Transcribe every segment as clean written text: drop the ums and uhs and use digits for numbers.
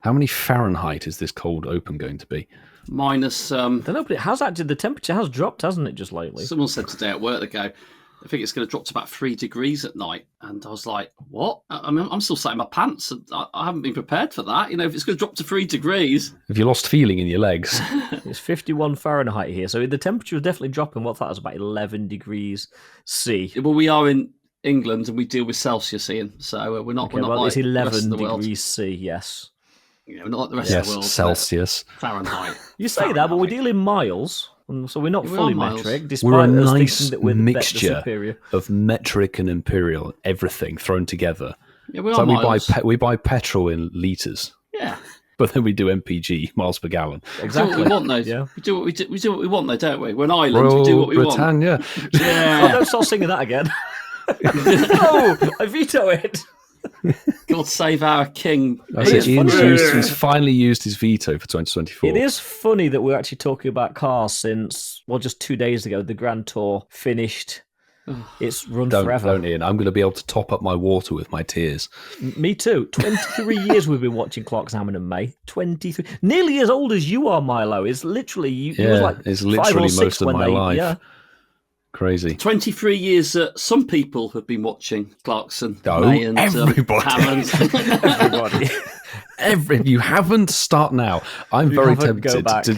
How many Fahrenheit is this cold open going to be? Minus. I don't know, but it has actually. The temperature has dropped, hasn't it, just lately? Someone said today at work, they go, I think it's going to drop to about 3 degrees at night. And I was like, what? I mean, I'm still sat in my pants. And I haven't been prepared for that. If it's going to drop to 3 degrees. Have you lost feeling in your legs? It's 51 Fahrenheit here. So the temperature is definitely dropping. What's that? It's about 11 degrees C. Well, we are in England and we deal with Celsius, Ian. So we're not, Okay, we're not well, like it's 11 the rest of the world. degrees C, yes. We're not like the rest of the world. Celsius. Fahrenheit. You say that, but we deal in miles. So we're not Yeah, we fully are miles. metric, despite We're a us nice thinking that we're the mixture superior. of metric and imperial, everything thrown together. Yeah, we It's are like miles. we buy petrol in litres, Yeah. but then we do MPG, miles per gallon. We do what we want, though. Yeah. We do what we want, though, don't we? We're an island. Royal we do what we want. Britannia. Oh, Yeah. don't start singing that again. No, I veto it. God save our king. That's it. It's funny. He's finally used his veto for 2024. It is funny that we're actually talking about cars since, just 2 days ago, the Grand Tour finished. It's run forever. Don't, Ian. I'm going to be able to top up my water with my tears. Me too. 23 years we've been watching Clocks, Hammond and May. 23. Nearly as old as you are, Milo. It's literally, you was like it's 5 or literally 6 most of when my life. Yeah. Crazy. 23 years some people have been watching Clarkson, Oh, May and everybody. Hammond. Everybody. If you haven't, start now. I'm You very haven't, go tempted back. to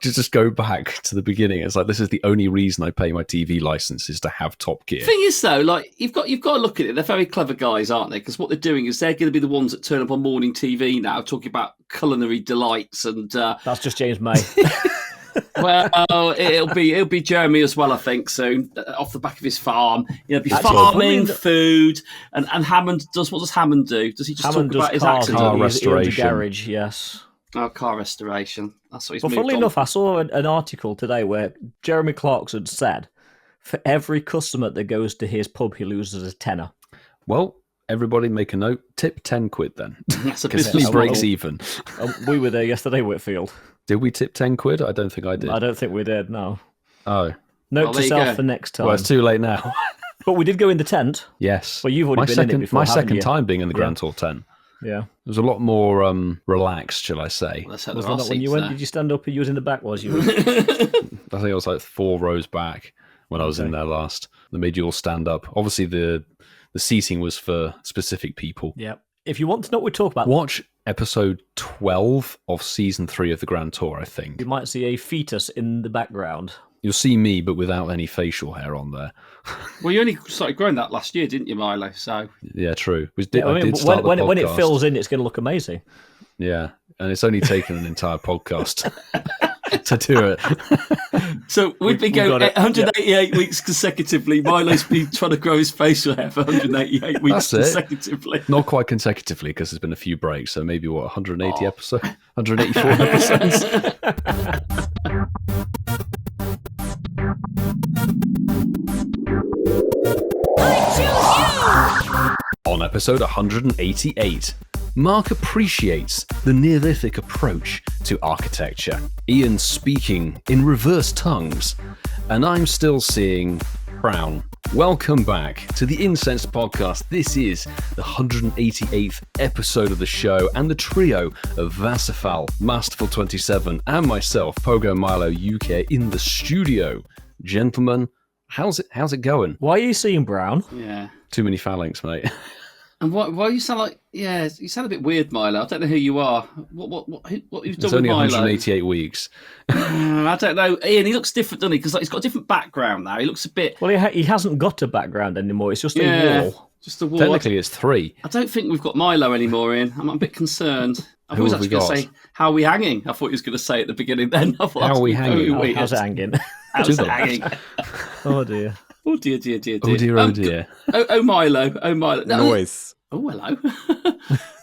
just go back to the beginning. It's like this is the only reason I pay my TV license is to have Top Gear. Thing is, though, like you've got to look at it. They're very clever guys, aren't they? Because what they're doing is they're going to be the ones that turn up on morning TV now, talking about culinary delights and. That's just James May. Well, it'll be Jeremy as well, I think, soon, off the back of his farm. He'll be Actually, farming, funny- food, and Hammond does. What does Hammond do? Does he just Hammond talk about does his cars. accident? Car He owns a restoration. garage, yes. Oh, car restoration. That's what he's Well, moved funnily on. enough, I saw an article today where Jeremy Clarkson said for every customer that goes to his pub, he loses a tenner. Well, everybody make a note. Tip 10 quid then. That's a Because business he breaks model. even. We were there yesterday, Whitfield. Did we tip 10 quid? I don't think I did. I don't think we did, no. Oh. Note Well, to there you self go. for next time. Well, it's too late now. But we did go in the tent. Yes. Well, you've already my been second, in it before, My haven't second you? time being in the Yeah. Grand Tour 10. Yeah. It was a lot more relaxed, shall I say. Let's hope Was there that are not when you seats went? there. Did you stand up and you was in the back, was you? I think it was like 4 rows back when I was in there last. They made you all stand up. Obviously, the seating was for specific people. Yeah. If you want to know what we talk about, Watch episode 12 of season 3 of the Grand Tour, I think. you might see a fetus in the background. You'll see me, but without any facial hair on there. Well, you only started growing that last year, didn't you, Milo? So Yeah, true. I I mean, did start when the it podcast. fills in, it's going to look amazing. Yeah, and it's only taken an entire podcast to do it. So we've been we going got it. 188 weeks consecutively. Milo's been trying to grow his facial hair for 188 weeks That's it. consecutively. Not quite consecutively because there's been a few breaks. So maybe 180 episodes, 184 episodes. On episode 188, Mark appreciates the Neolithic approach to architecture. Ian speaking in reverse tongues, and I'm still seeing brown. Welcome back to the Incensed podcast. This is the 188th episode of the show, and the trio of Vasafal, Masterful27, and myself, Pogo Milo UK, in the studio. Gentlemen, how's it going? Why are you seeing brown? Yeah. Too many Falinks, mate. And why you sound like you sound a bit weird, Milo. I don't know who you are. What you've done It's only with Milo? 188 weeks. I don't know. Ian, he looks different, doesn't he? Because he's got a different background now. He looks a bit. Well, he hasn't got a background anymore. It's just a wall. Just a wall. Technically, it's 3. I don't think we've got Milo anymore, Ian. I'm a bit concerned. I Who was have we actually going to got? say, how are we hanging? I thought he was going to say at the beginning then. I thought How are we that's very hanging? weird. How's it hanging? How's Do it them. hanging? Oh, dear. Oh dear, dear, dear, dear. Oh dear, oh dear. Oh Milo. Oh Milo. No, Noise. Oh, hello.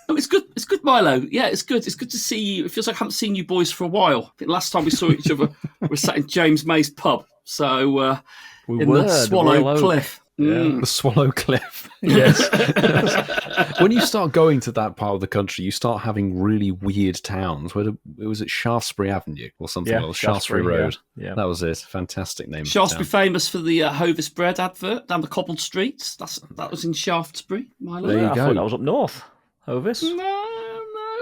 Oh, it's good. It's good, Milo. Yeah, it's good. It's good to see you. It feels like I haven't seen you boys for a while. I think last time we saw each other, we were sat in James May's pub. So We in were, the the Swallow Royal Oak. Cliff. Mm. The Swallow Cliff. Yes. When you start going to that part of the country, you start having really weird towns. Was it Shaftesbury Avenue or something? Yeah, Or Shaftesbury Shaftesbury, Road. yeah. That was it. Fantastic name. of Shaftesbury town. famous for the Hovis bread advert down the cobbled streets. That was in Shaftesbury, Milo. There you I go. thought that was up north. Hovis. No.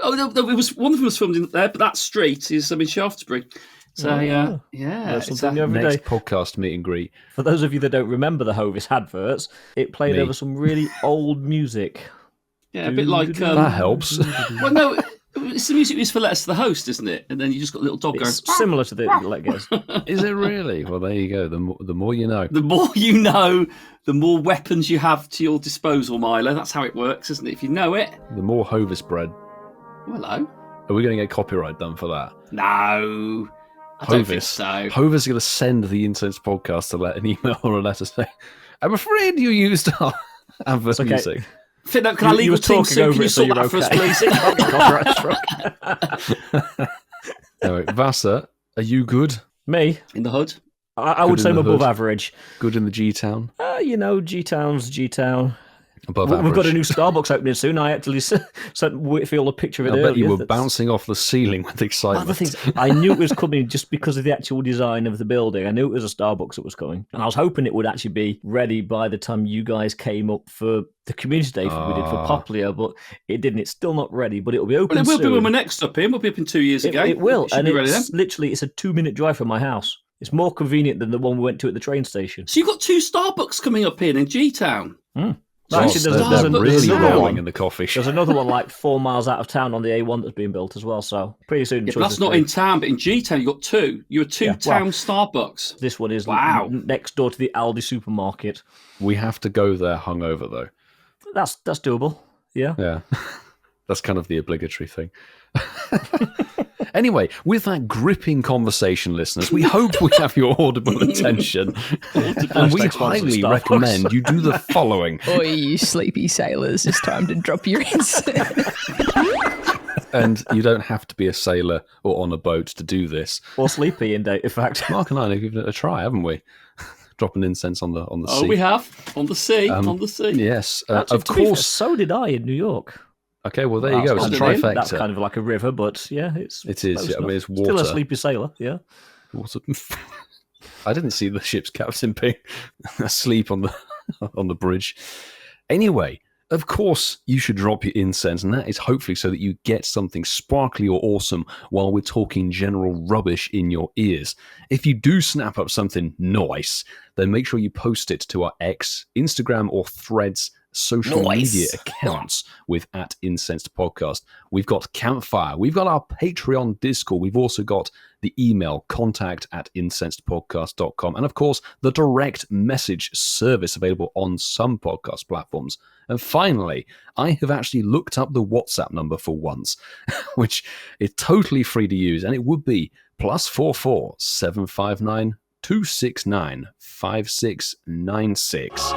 Oh, no, it was one of them was filmed in there, but that street is in Shaftesbury. So yeah, Learn it's something every Next day. podcast meet and greet. For those of you that don't remember the Hovis adverts, it played Me. over some really old music. a bit like That helps. Well, no, it's the music used for letters to the host, isn't it? And then you just got a little dog It's going. similar to the Let Goes. Is it really? Well, there you go. The more you know. The more you know, the more weapons you have to your disposal, Milo. That's how it works, isn't it? If you know it. The more Hovis bread. Oh, hello. Are we going to get copyright done for that? No. I don't think so. Hovis is going to send the Incensed podcast to let an email or a letter say, I'm afraid you used our advert okay. music. Finno, can I leave you a were team talking soon? over Can you it, so sort you're that for us, okay. please? Anyway, Vasa, are you good? Me? In the hood? I would Good say in I'm the above hood. average. Good in the G-Town? G-Town's G-Town. Above We've average. got a new Starbucks opening soon. I actually sent Whitfield a picture of it I earlier. bet you were That's- bouncing off the ceiling with excitement. Other things, I knew it was coming just because of the actual design of the building. I knew it was a Starbucks that was coming. And I was hoping it would actually be ready by the time you guys came up for the community day we did for Poplar, but it didn't. It's still not ready, but it'll be open Well, it will be soon. when we're next up in. We'll be up in 2 years ago. It will, should and be ready then. it's literally it's a 2-minute drive from my house. It's more convenient than the one we went to at the train station. So you've got 2 Starbucks coming up in G-Town. Actually, they're there's really another howling one. in the coffee shop. There's another one like 4 miles out of town on the A1 that's being built as well. So pretty soon. Yeah, but that's not in town, but in G-Town you've got 2. You're 2 Yeah, town well, Starbucks. This one is Wow. next door to the Aldi supermarket. We have to go there hungover, though. That's doable. Yeah. Yeah. That's kind of the obligatory thing. Anyway, with that gripping conversation, listeners, we hope we have your audible attention. And we Hashtag sponsored highly Starbucks. recommend you do the following. Oi, you sleepy sailors, it's time to drop your incense. And you don't have to be a sailor or on a boat to do this. Or sleepy, in fact. Mark and I have given it a try, haven't we? Dropping incense on the sea. Oh, we have. On the sea. on the sea. Yes, Actually, of to be fair, course. so did I in New York. Okay, well, there you go. It's a That's kind of trifecta. That's kind of like a river, but yeah, It is, close yeah, I mean, enough. it's Still a water. sleepy sailor, yeah. Water. I didn't see the ship's captain being asleep on the bridge. Anyway, of course, you should drop your incense, and that is hopefully so that you get something sparkly or awesome while we're talking general rubbish in your ears. If you do snap up something nice, then make sure you post it to our X, Instagram, or Threads social media accounts with @IncensedPodcast. We've got Campfire. We've got our Patreon Discord. We've also got the email contact@incensedpodcast.com. And of course, the direct message service available on some podcast platforms. And finally, I have actually looked up the WhatsApp number for once, which is totally free to use. And it would be +44 759 269 5696.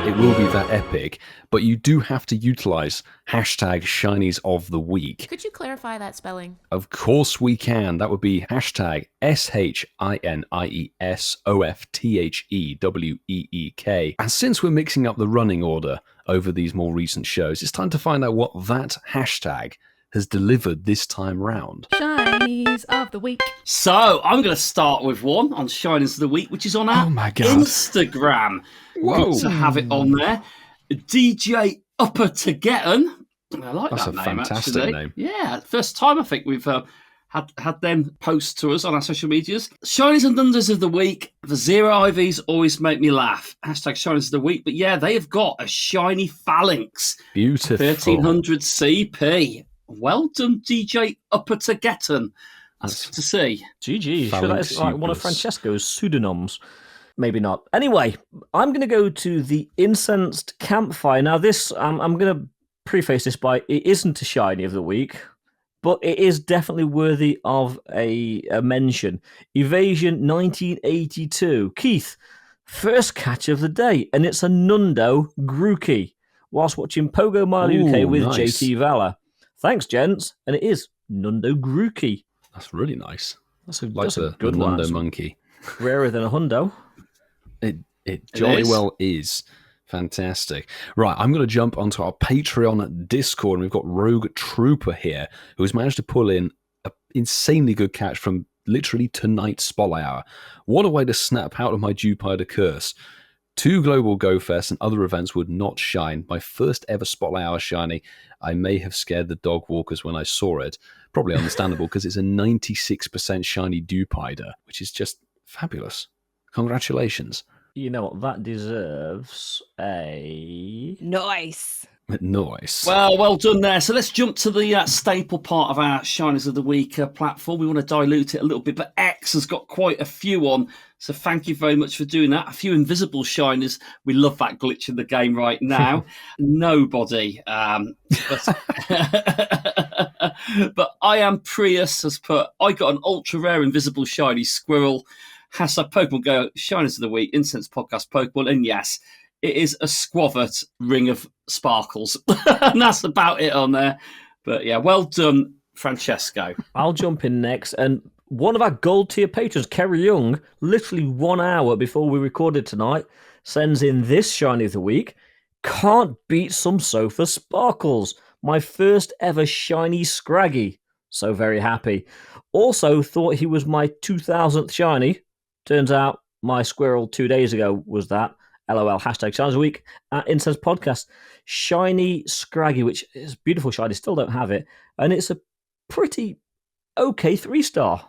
It will be that epic, but you do have to utilize hashtag Shinies of the Week. Could you clarify that spelling? Of course we can. That would be hashtag SHINIESOFTHEWEEK. And since we're mixing up the running order over these more recent shows, it's time to find out what that hashtag has delivered this time round. Shinies of the week. So I'm going to start with one on Shinies of the Week, which is on our Oh my God. Instagram. Whoa. Good to have it on there. DJ Upper to Getten. I like That's that a name, fantastic actually. name. Yeah, first time I think we've had them post to us on our social medias. Shinies and Thunders of the Week. The zero IVs always make me laugh. Hashtag Shinies of the Week. But yeah, they have got a shiny Falinks. Beautiful. 1300 CP. Well done, DJ Upper to Getten. That's good to see. GG. Sure, Phalanx that is like one of Supers. Francesco's pseudonyms. Maybe not. Anyway, I'm going to go to the Incensed Campfire. Now, this, I'm going to preface this by, it isn't a shiny of the week, but it is definitely worthy of a mention. Evasion 1982. Keith, first catch of the day, and it's a Nundo Grookey, whilst watching Pogo Mile UK Ooh, with nice. JT Valor. Thanks, gents. And it is Nundo Grookey. That's really nice. That's a, Like that's the a good one. Nando That's monkey. rarer than a hundo. It jolly is. well is. Fantastic. Right, I'm going to jump onto our Patreon Discord, and we've got Rogue Trooper here, who has managed to pull in an insanely good catch from literally tonight's Spotlight Hour. What a way to snap out of my Jupiter curse. 2 global Go Fest and other events would not shine. My first ever Spotlight Hour shiny. I may have scared the dog walkers when I saw it. Probably understandable because it's a 96% shiny Dewpider, which is just fabulous. Congratulations. You know what? That deserves a... Nice. Nice. Well done there. So let's jump to the staple part of our Shiners of the Week platform. We want to dilute it a little bit, but X has got quite a few on. So thank you very much for doing that. A few invisible Shiners. We love that glitch in the game right now. Nobody. But I Am Prius has put, I got an ultra rare invisible shiny squirrel. Hashtag Pokemon Go, Shiners of the Week, Incensed Podcast Pokemon. And yes, it is a Squavert ring of sparkles. And that's about it on there. But yeah, well done, Francesco. I'll jump in next. And one of our gold tier patrons, Kerry Young, literally 1 hour before we recorded tonight, sends in this shiny of the week. Can't beat some Sofa Sparkles. My first ever shiny Scraggy. So very happy. Also thought he was my 2000th shiny. Turns out my squirrel 2 days ago was that. LOL, hashtag Shines a Week at Incensed Podcast. Shiny Scraggy, which is beautiful shiny, still don't have it. And it's a pretty okay 3-star.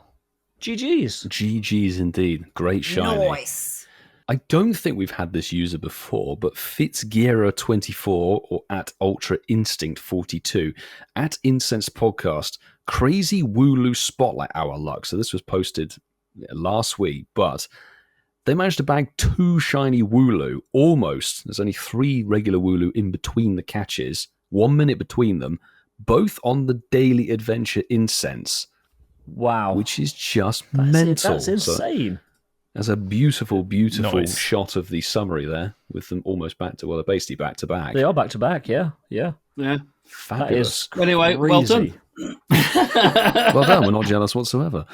GG's. GG's indeed. Great shiny. Nice. I don't think we've had this user before, but Fitzgiera24 or at Ultra Instinct 42 at Incense Podcast, Crazy Wooloo Spotlight Hour luck. So this was posted last week, but they managed to bag 2 shiny Wooloo, almost. There's only 3 regular Wooloo in between the catches, 1 minute between them, both on the daily adventure Incense. Wow. Which is just mental. That's insane. There's a beautiful, beautiful Nice. shot of the summary there, with them almost back to, well, they're basically back to back. They are back to back, yeah. Yeah. Fabulous. That is Anyway, well done. crazy. Well done. We're not jealous whatsoever.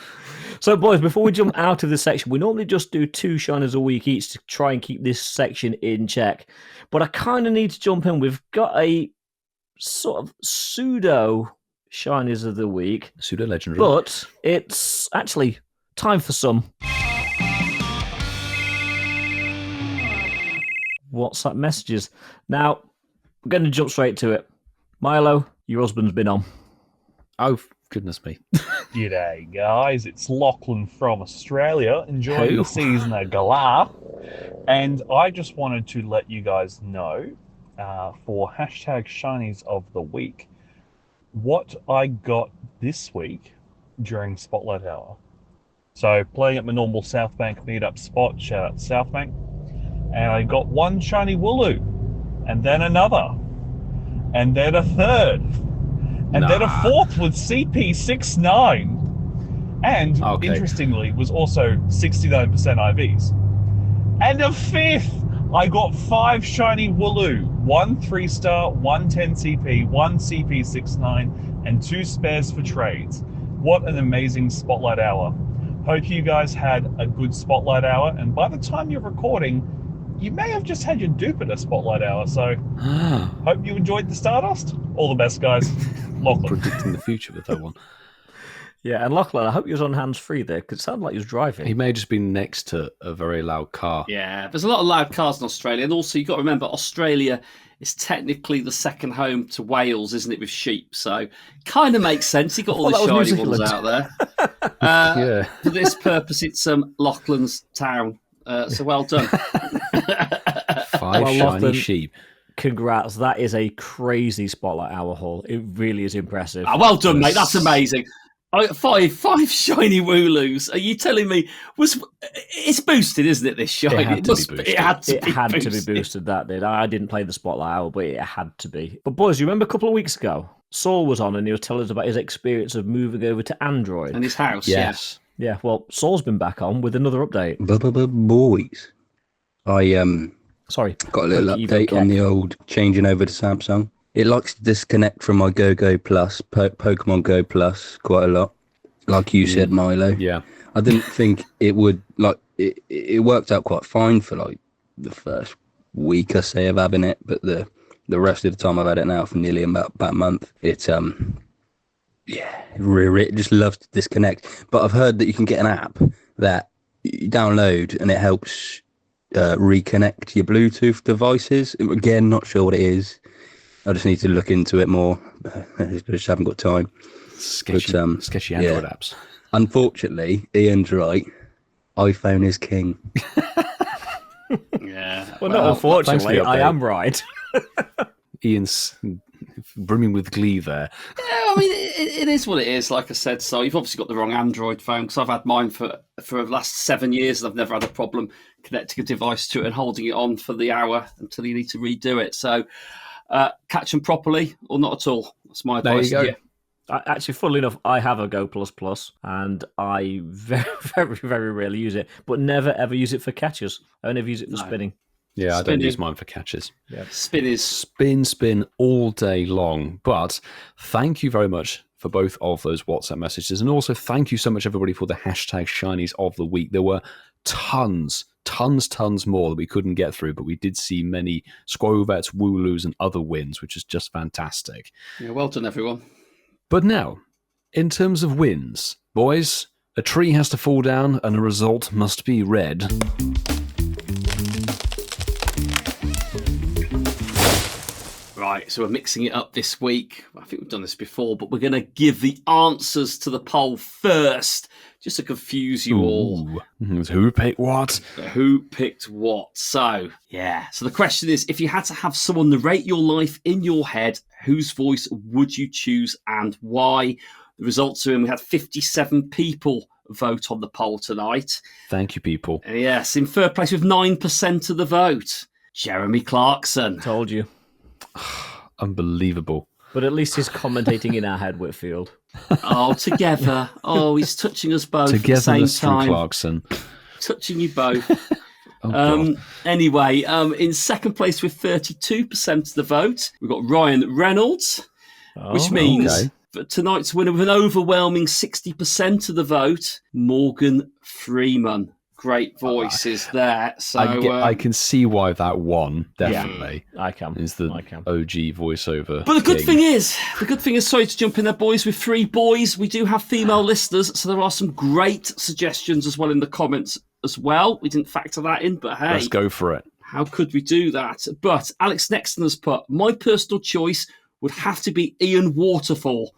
So, boys, before we jump out of this section, we normally just do 2 Shiners a week each to try and keep this section in check. But I kind of need to jump in. We've got a sort of pseudo Shiners of the week, Pseudo legendary. but it's actually time for some WhatsApp messages. Now, we're going to jump straight to it. Milo, your husband's been on. Oh, goodness me. G'day, guys. It's Lachlan from Australia, enjoying Who? the season at Galar. And I just wanted to let you guys know, for hashtag Shinies of the Week, what I got this week during Spotlight Hour. So, playing at my normal South Bank meetup spot, shout out South Bank, and I got 1 shiny Wooloo, and then another, and then a third, and then a 4th with CP69, and interestingly was also 69% IVs, and a 5th. I got 5 shiny Wooloo, 1 3-star, 1 10 CP, 1 CP69, and 2 spares for trades. What an amazing Spotlight Hour. Hope you guys had a good Spotlight Hour, and by the time you're recording, you may have just had your dupe at a Spotlight Hour, so hope you enjoyed the Stardust. All the best, guys. Lachlan. Predicting the future with that one. Yeah, and Lachlan, I hope you was on hands-free there, because it sounded like you was driving. He may have just been next to a very loud car. Yeah, there's a lot of loud cars in Australia. And also, you've got to remember, Australia is technically the second home to Wales, isn't it, with sheep? So kind of makes sense. You've got all thought the that was shiny New ones Zealand. out there. Yeah. For this purpose, it's Lachlan's town. So well done. 5 Well, shiny Lachlan- sheep. Congrats, that is a crazy Spotlight Hour haul. It really is impressive. Ah, well done, mate. That's amazing. Five shiny Wooloos. Are you telling me it's boosted, isn't it? This shiny. It had to be boosted. It had to It be had to be boosted. boosted, that did. I didn't play the Spotlight Hour, but it had to be. But boys, you remember a couple of weeks ago, Saul was on and he was telling us about his experience of moving over to Android. And his house, Yes. Yeah, well, Saul's been back on with another update. Boys, I Sorry. got a little Evo update on Keck. the old changing over to Samsung. It likes to disconnect from my Go Plus, Pokemon Go Plus, quite a lot. Like you said, Milo. Yeah. I didn't think it would, like, it worked out quite fine for, like, the first week, I say, of having it. But the rest of the time I've had it now for nearly about a month, it just loves to disconnect. But I've heard that you can get an app that you download and it helps reconnect your Bluetooth devices. Again, not sure what it is. I just need to look into it more. I just haven't got time. Sketchy Android apps. Unfortunately, Ian's right. iPhone is king. Yeah. Well, no, unfortunately, thanks for the I update. am right. Ian's brimming with glee there. Yeah, I mean, it is what it is, like I said. So you've obviously got the wrong Android phone, because I've had mine for the last 7 years and I've never had a problem connecting a device to it and holding it on for the hour until you need to redo it. So catch them properly or not at all. That's my advice. There you go. Actually, funnily enough, I have a Go Plus Plus, and I very, very, very rarely use it, but never ever use it for catches. I only ever use it for spinning. Yeah, I don't Spinning. use mine for catches. Spin is Spin all day long. But thank you very much for both of those WhatsApp messages. And also thank you so much, everybody, for the hashtag Shinies of the Week. There were tons more that we couldn't get through, but we did see many Squovets, Wooloos, and other wins, which is just fantastic. yeah, well done, everyone. But now, in terms of wins, boys, a tree has to fall down and a result must be read. Right, so we're mixing it up this week. I think we've done this before, but we're going to give the answers to the poll first, just to confuse you all. Ooh. Who picked what? Who picked what? So, yeah. So the question is, if you had to have someone narrate your life in your head, whose voice would you choose and why? The results are in. We had 57 people vote on the poll tonight. Thank you, people. And yes, in third place with 9% of the vote, Jeremy Clarkson. Told you. Unbelievable. But at least he's commentating in our head, Whitfield. Oh, together. Oh, he's touching us both at the same Togetherness from time. Clarkson. Touching you both. Oh, God. Anyway, in second place with 32% of the vote, we've got Ryan Reynolds, which means okay. for tonight's winner with an overwhelming 60% of the vote, Morgan Freeman. Great voices there. So I can see why that won, definitely. I can. Is the OG voiceover. But the good king. thing is, sorry to jump in there, boys, with 3 boys, we do have female listeners, so there are some great suggestions as well in the comments as well. We didn't factor that in, but hey. Let's go for it. How could we do that? But Alex Nexton has put, my personal choice would have to be Ian Waterfall.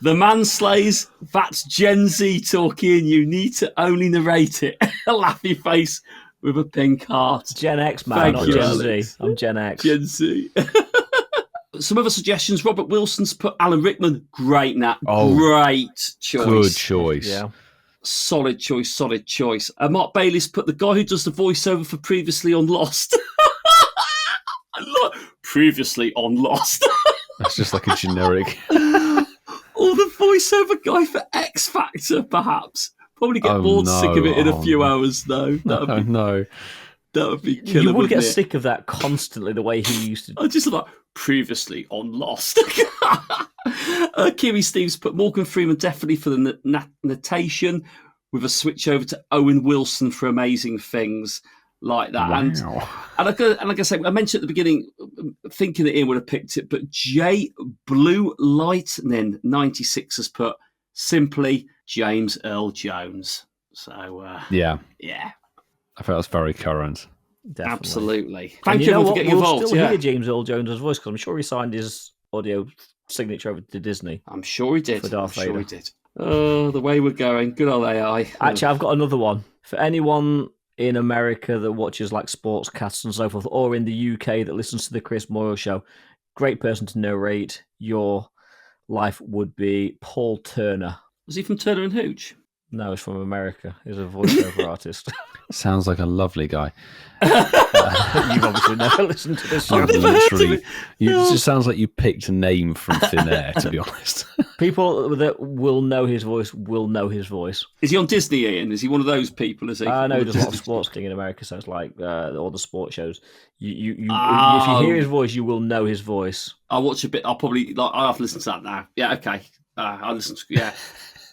The man slays, that's Gen Z talking, you need to only narrate it. A laughy face with a pink heart. Gen X, man, Thank not you, Gen Alex. Z. I'm Gen X. Gen Z. Some other suggestions. Robert Wilson's put Alan Rickman. Great, Nat. Oh, great choice. Good choice. Yeah. Solid choice. Mark Bailey's put the guy who does the voiceover for Previously on Lost. Previously on Lost. That's just like a generic. Or the voiceover guy for X Factor, perhaps. Probably get bored sick of it in a few hours, though. No. That would be killer. You would get wouldn't it? sick of that constly, the way he used to. I just like Previously on Lost. Kiwi Steve's put Morgan Freeman definitely for the notation, with a switch over to Owen Wilson for Amazing Things like that. Wow. And like I said, I mentioned at the beginning, thinking that Ian would have picked it, but J Blue Lightning 96 has put simply James Earl Jones. So Yeah. I I felt that's very current. Definitely. absolutely. And Thank you you know everyone for what? getting We'll involved. still Yeah. hear James Earl Jones' voice, because I'm sure he signed his audio signature over to Disney. I'm sure he did. For Darth I'm sure Vader. he did. Oh, the way we're going. Good old AI. Actually, I've got another one. For anyone in America that watches like sportscasts and so forth, or in the UK that listens to the Chris Moyle show, great person to narrate your life would be Paul Turner. Was he from Turner and Hooch? No, he's from America. He's a voiceover artist. Sounds like a lovely guy. You've obviously never listened to this show. I've literally. It just sounds like you picked a name from thin air, to be honest. People that will know his voice will know his voice. Is he on Disney, Ian? Is he one of those people? Is he? No, he does a lot of sports thing in America, so it's like all the sports shows. If you hear his voice, you will know his voice. I'll watch a bit. I'll have to listen to that now. Yeah, okay. I'll listen to. Yeah.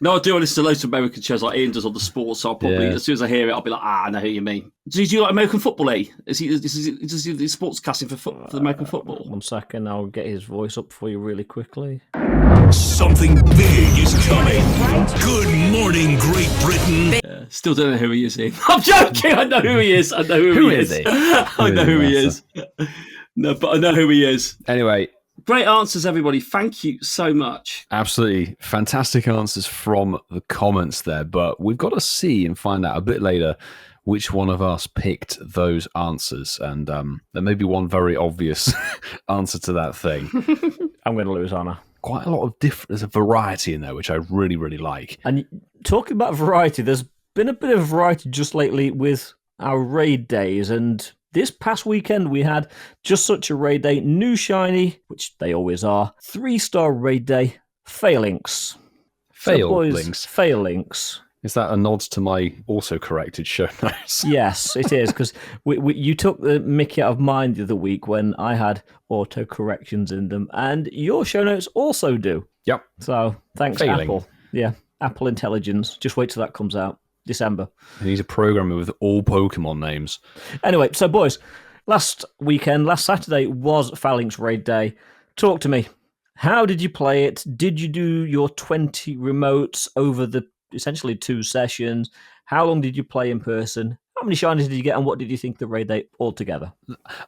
No, I do. I listen to loads of American shows like Ian does on the sports, so I'll probably, as soon as I hear it, I'll be like, I know who you mean. Does he like American football, E? Does he sports casting for the American football? 1 second, I'll get his voice up for you really quickly. Something big is coming. Good morning, Great Britain. Still don't know who he is, Ian. I'm joking. I know who he is. I know who he is. he? I know who he is. No, but I know who he is. Anyway, great answers, everybody. Thank you so much. Absolutely fantastic answers from the comments there. But we've got to see and find out a bit later which one of us picked those answers. And there may be one very obvious answer to that thing. I'm going to lose, Anna. Quite a lot of there's a variety in there, which I really, really like. And talking about variety, there's been a bit of variety just lately with our raid days. And this past weekend, we had just such a raid day. New shiny, which they always are. 3-star raid day. Falinks. Falinks. Is that a nod to my also corrected show notes? Yes, it is, because you took the mickey out of mine the other week when I had auto corrections in them, and your show notes also do. Yep. So thanks, Apple. Yeah, Apple Intelligence. Just wait till that comes out. December. He's a programmer with all Pokemon names. Anyway, so boys, last Saturday was Falinks Raid Day. Talk to me. How did you play it? Did you do your 20 remotes over the essentially 2 sessions? How long did you play in person? How many shinies did you get, and what did you think of the raid day altogether?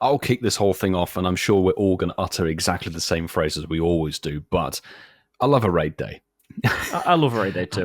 I'll kick this whole thing off, and I'm sure we're all going to utter exactly the same phrase as we always do, but I love a raid day. I love a raid day too.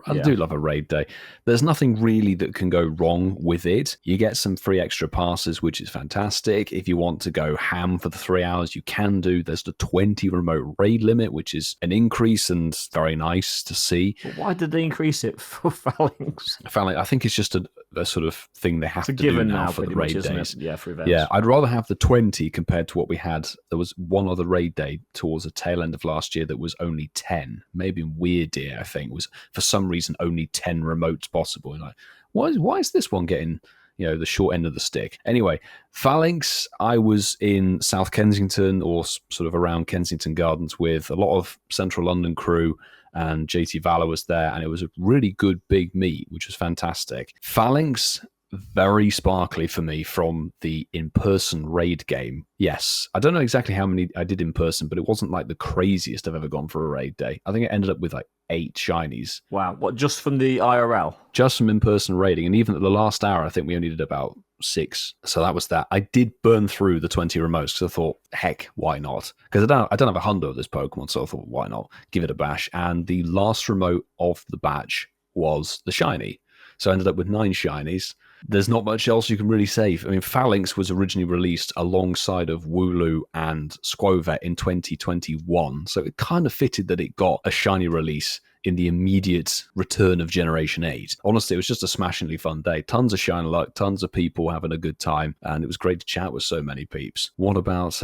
I do love a raid day. There's nothing really that can go wrong with it. You get some free extra passes, which is fantastic. If you want to go ham for the 3 hours, you can do. There's the 20 remote raid limit, which is an increase and very nice to see. But why did they increase it for Falinks? I think it's just a sort of thing they have to do now for the raid days. Yeah, for events. Yeah, I'd rather have the 20 compared to what we had. There was one other raid day towards the tail end of last year that was only 10. Maybe in Weird Year, I think, was for some reason only 10 remotes possible. And like, why is this one getting the short end of the stick? Anyway, Falinks, I was in South Kensington or sort of around Kensington Gardens with a lot of Central London crew, and JT Valor was there, and it was a really good big meet, which was fantastic. Falinks, very sparkly for me from the in-person raid game. Yes, I don't know exactly how many I did in person, but it wasn't like the craziest I've ever gone for a raid day. I think it ended up with like 8 shinies. Wow, what, just from the IRL? Just from in-person raiding, and even at the last hour, I think we only did about 6. So that was that. I did burn through the 20 remotes because I thought, heck, why not? Because I don't have a hundo of this Pokemon, so I thought, why not? Give it a bash. And the last remote of the batch was the shiny. So I ended up with 9 shinies. There's not much else you can really say. I mean, Falinks was originally released alongside of Wooloo and Squovet in 2021. So it kind of fitted that it got a shiny release in the immediate return of Generation 8. Honestly, it was just a smashingly fun day. Tons of shiny luck, tons of people having a good time, and it was great to chat with so many peeps. What about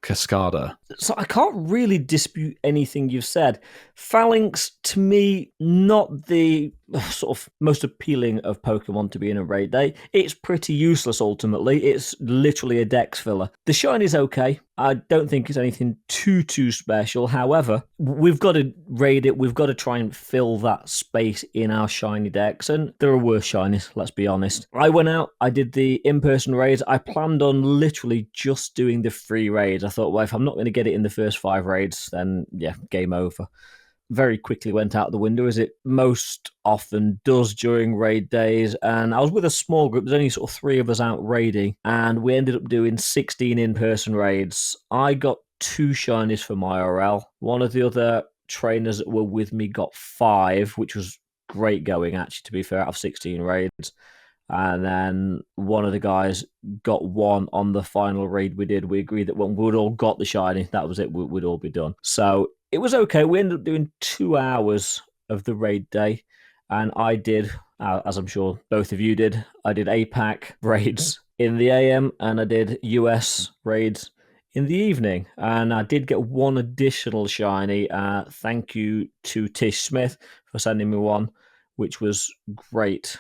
Cascada? So I can't really dispute anything you've said. Falinks, to me, not the sort of most appealing of Pokemon to be in a raid day. It's pretty useless ultimately. It's literally a dex filler. The shine is okay. I don't think it's anything too special. However, we've got to raid it. We've got to try and fill that space in our shiny decks, and there are worse shinies, let's be honest. I went out, I did the in-person raids. I planned on literally just doing the free raids. I thought, well, if I'm not going to get it in the first 5 raids, then yeah, game over. Very quickly went out the window, as it most often does during raid days. And I was with a small group. There's only sort of 3 of us out raiding, and we ended up doing 16 in-person raids. I got 2 shinies from IRL. One of the other trainers that were with me got 5, which was great going, actually, to be fair, out of 16 raids. And then one of the guys got 1 on the final raid we did. We agreed that when we'd all got the shiny, that was it. We'd all be done. So it was okay. We ended up doing 2 hours of the raid day. And I did, as I'm sure both of you did, I did APAC raids in the AM, and I did US raids in the evening. And I did get 1 additional shiny. Thank you to Tish Smith for sending me 1, which was great.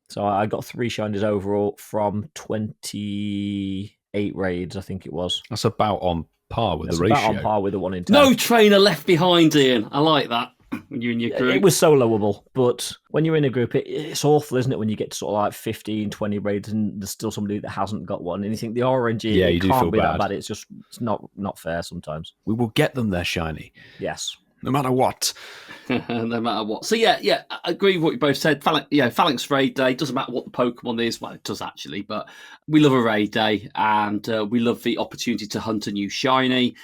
So I got 3 shinies overall from 28 raids, I think it was. That's about on par with That's the ratio. About on par with the 1 in 10. No trainer left behind, Ian. I like that. When you're in your group. It was soloable, but when you're in a group, it's awful, isn't it, when you get to sort of like 15, 20 raids and there's still somebody that hasn't got 1, and you think the RNG you can't feel be bad. that bad. It's not fair sometimes. We will get them there shiny. Yes. no matter what. No matter what. So yeah, I agree with what you both said. Falinks Raid Day, doesn't matter what the Pokemon is. Well, it does actually, but we love a Raid Day, and we love the opportunity to hunt a new shiny.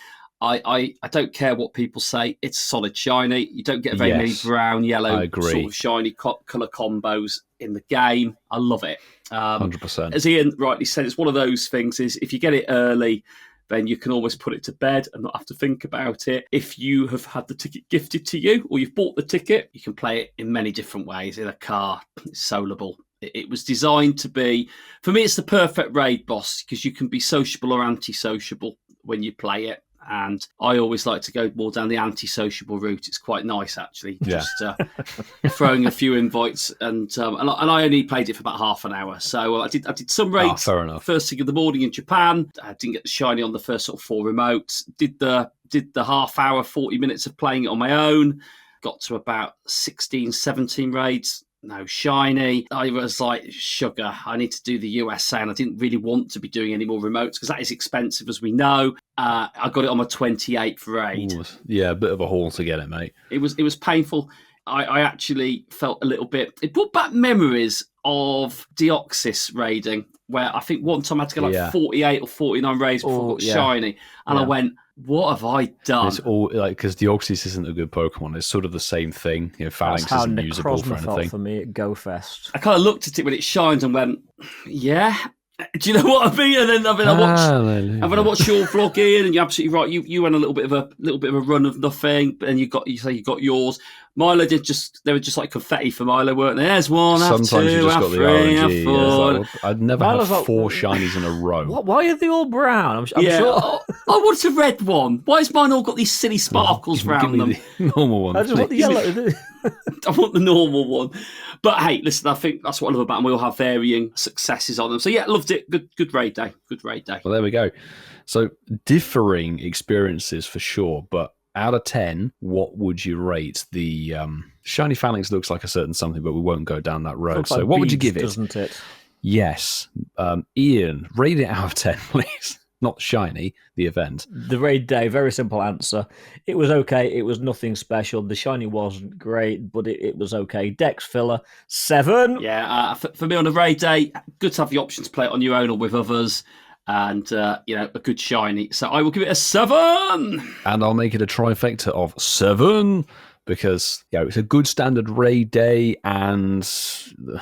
I don't care what people say. It's a solid shiny. You don't get very many brown, yellow sort of shiny colour combos in the game. I love it. 100%. As Ian rightly said, it's one of those things is if you get it early, then you can always put it to bed and not have to think about it. If you have had the ticket gifted to you or you've bought the ticket, you can play it in many different ways. In a car, it's soloable. It was designed to be, for me, it's the perfect raid boss because you can be sociable or anti-sociable when you play it. And I always like to go more down the anti-sociable route. It's quite nice, actually, just throwing a few invites. And I only played it for about half an hour. So I did some raids fair enough. First thing in the morning in Japan. I didn't get the shiny on the first sort of 4 remotes. Did the half hour, 40 minutes of playing it on my own. Got to about 16, 17 raids. No shiny. I was like, sugar, I need to do the USA, and I didn't really want to be doing any more remotes because that is expensive, as we know. I got it on my 28th raid. Ooh, yeah, a bit of a haul to get it, mate. It was painful. I actually felt a little bit... It brought back memories of Deoxys raiding, where I think one time I had to go 48 or 49 raids before I got shiny. And I went, what have I done? It's all like because Deoxys isn't a good Pokemon. It's sort of the same thing. Falinks isn't usable for anything. For me at Go Fest. I kind of looked at it when it shines and went, yeah. Do you know what I mean? And then I watched your vlog, Ian, and you're absolutely right. You went a little bit of a run of nothing, and you got yours. Milo they were just like confetti for Milo, weren't they? There's one, sometimes you just got the RNG. I'd never Milo's have 4 shinies in a row. Why are they all brown? I'm sure. I want a red one. Why has mine all got these silly sparkles around them? The normal one. I just want the yellow. I want the normal one. But hey, listen, I think that's what I love about them. We all have varying successes on them. So yeah, loved it. Good raid day. Good raid day. Well, there we go. So differing experiences for sure, but out of 10, what would you rate the shiny Falinks? Looks like a certain something, but we won't go down that road. So what would you give it? Doesn't it? Yes. Ian, rate it out of 10, please. Not shiny, the event. The raid day, very simple answer. It was okay. It was nothing special. The shiny wasn't great, but it was okay. Dex filler, 7. Yeah, for me on a raid day, good to have the option to play it on your own or with others. And, a good shiny. So I will give it a 7. And I'll make it a trifecta of 7 because it's a good standard raid day, and the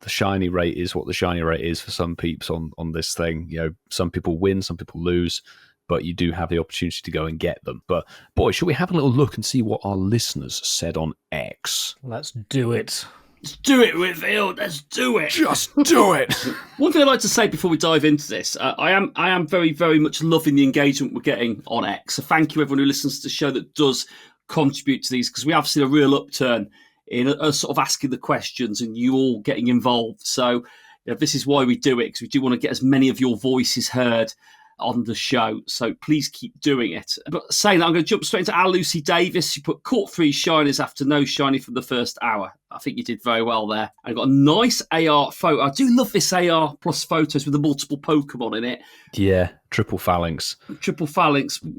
shiny rate is what the shiny rate is for some peeps on this thing. Some people win, some people lose, but you do have the opportunity to go and get them. But boy, should we have a little look and see what our listeners said on X? Let's do it. Let's do it, Whitfield. Let's do it. Just do it. One thing I'd like to say before we dive into this, I am very, very much loving the engagement we're getting on X. So thank you, everyone who listens to the show that does contribute to these, because we have seen a real upturn in sort of asking the questions and you all getting involved. So this is why we do it, because we do want to get as many of your voices heard on the show. So please keep doing it. But saying that, I'm going to jump straight into Al Lucy Davis. You put caught 3 shinies after no shiny from the first hour. I think you did very well there. I got a nice AR photo. I do love this AR plus photos with the multiple Pokemon in it. Yeah, triple Falinks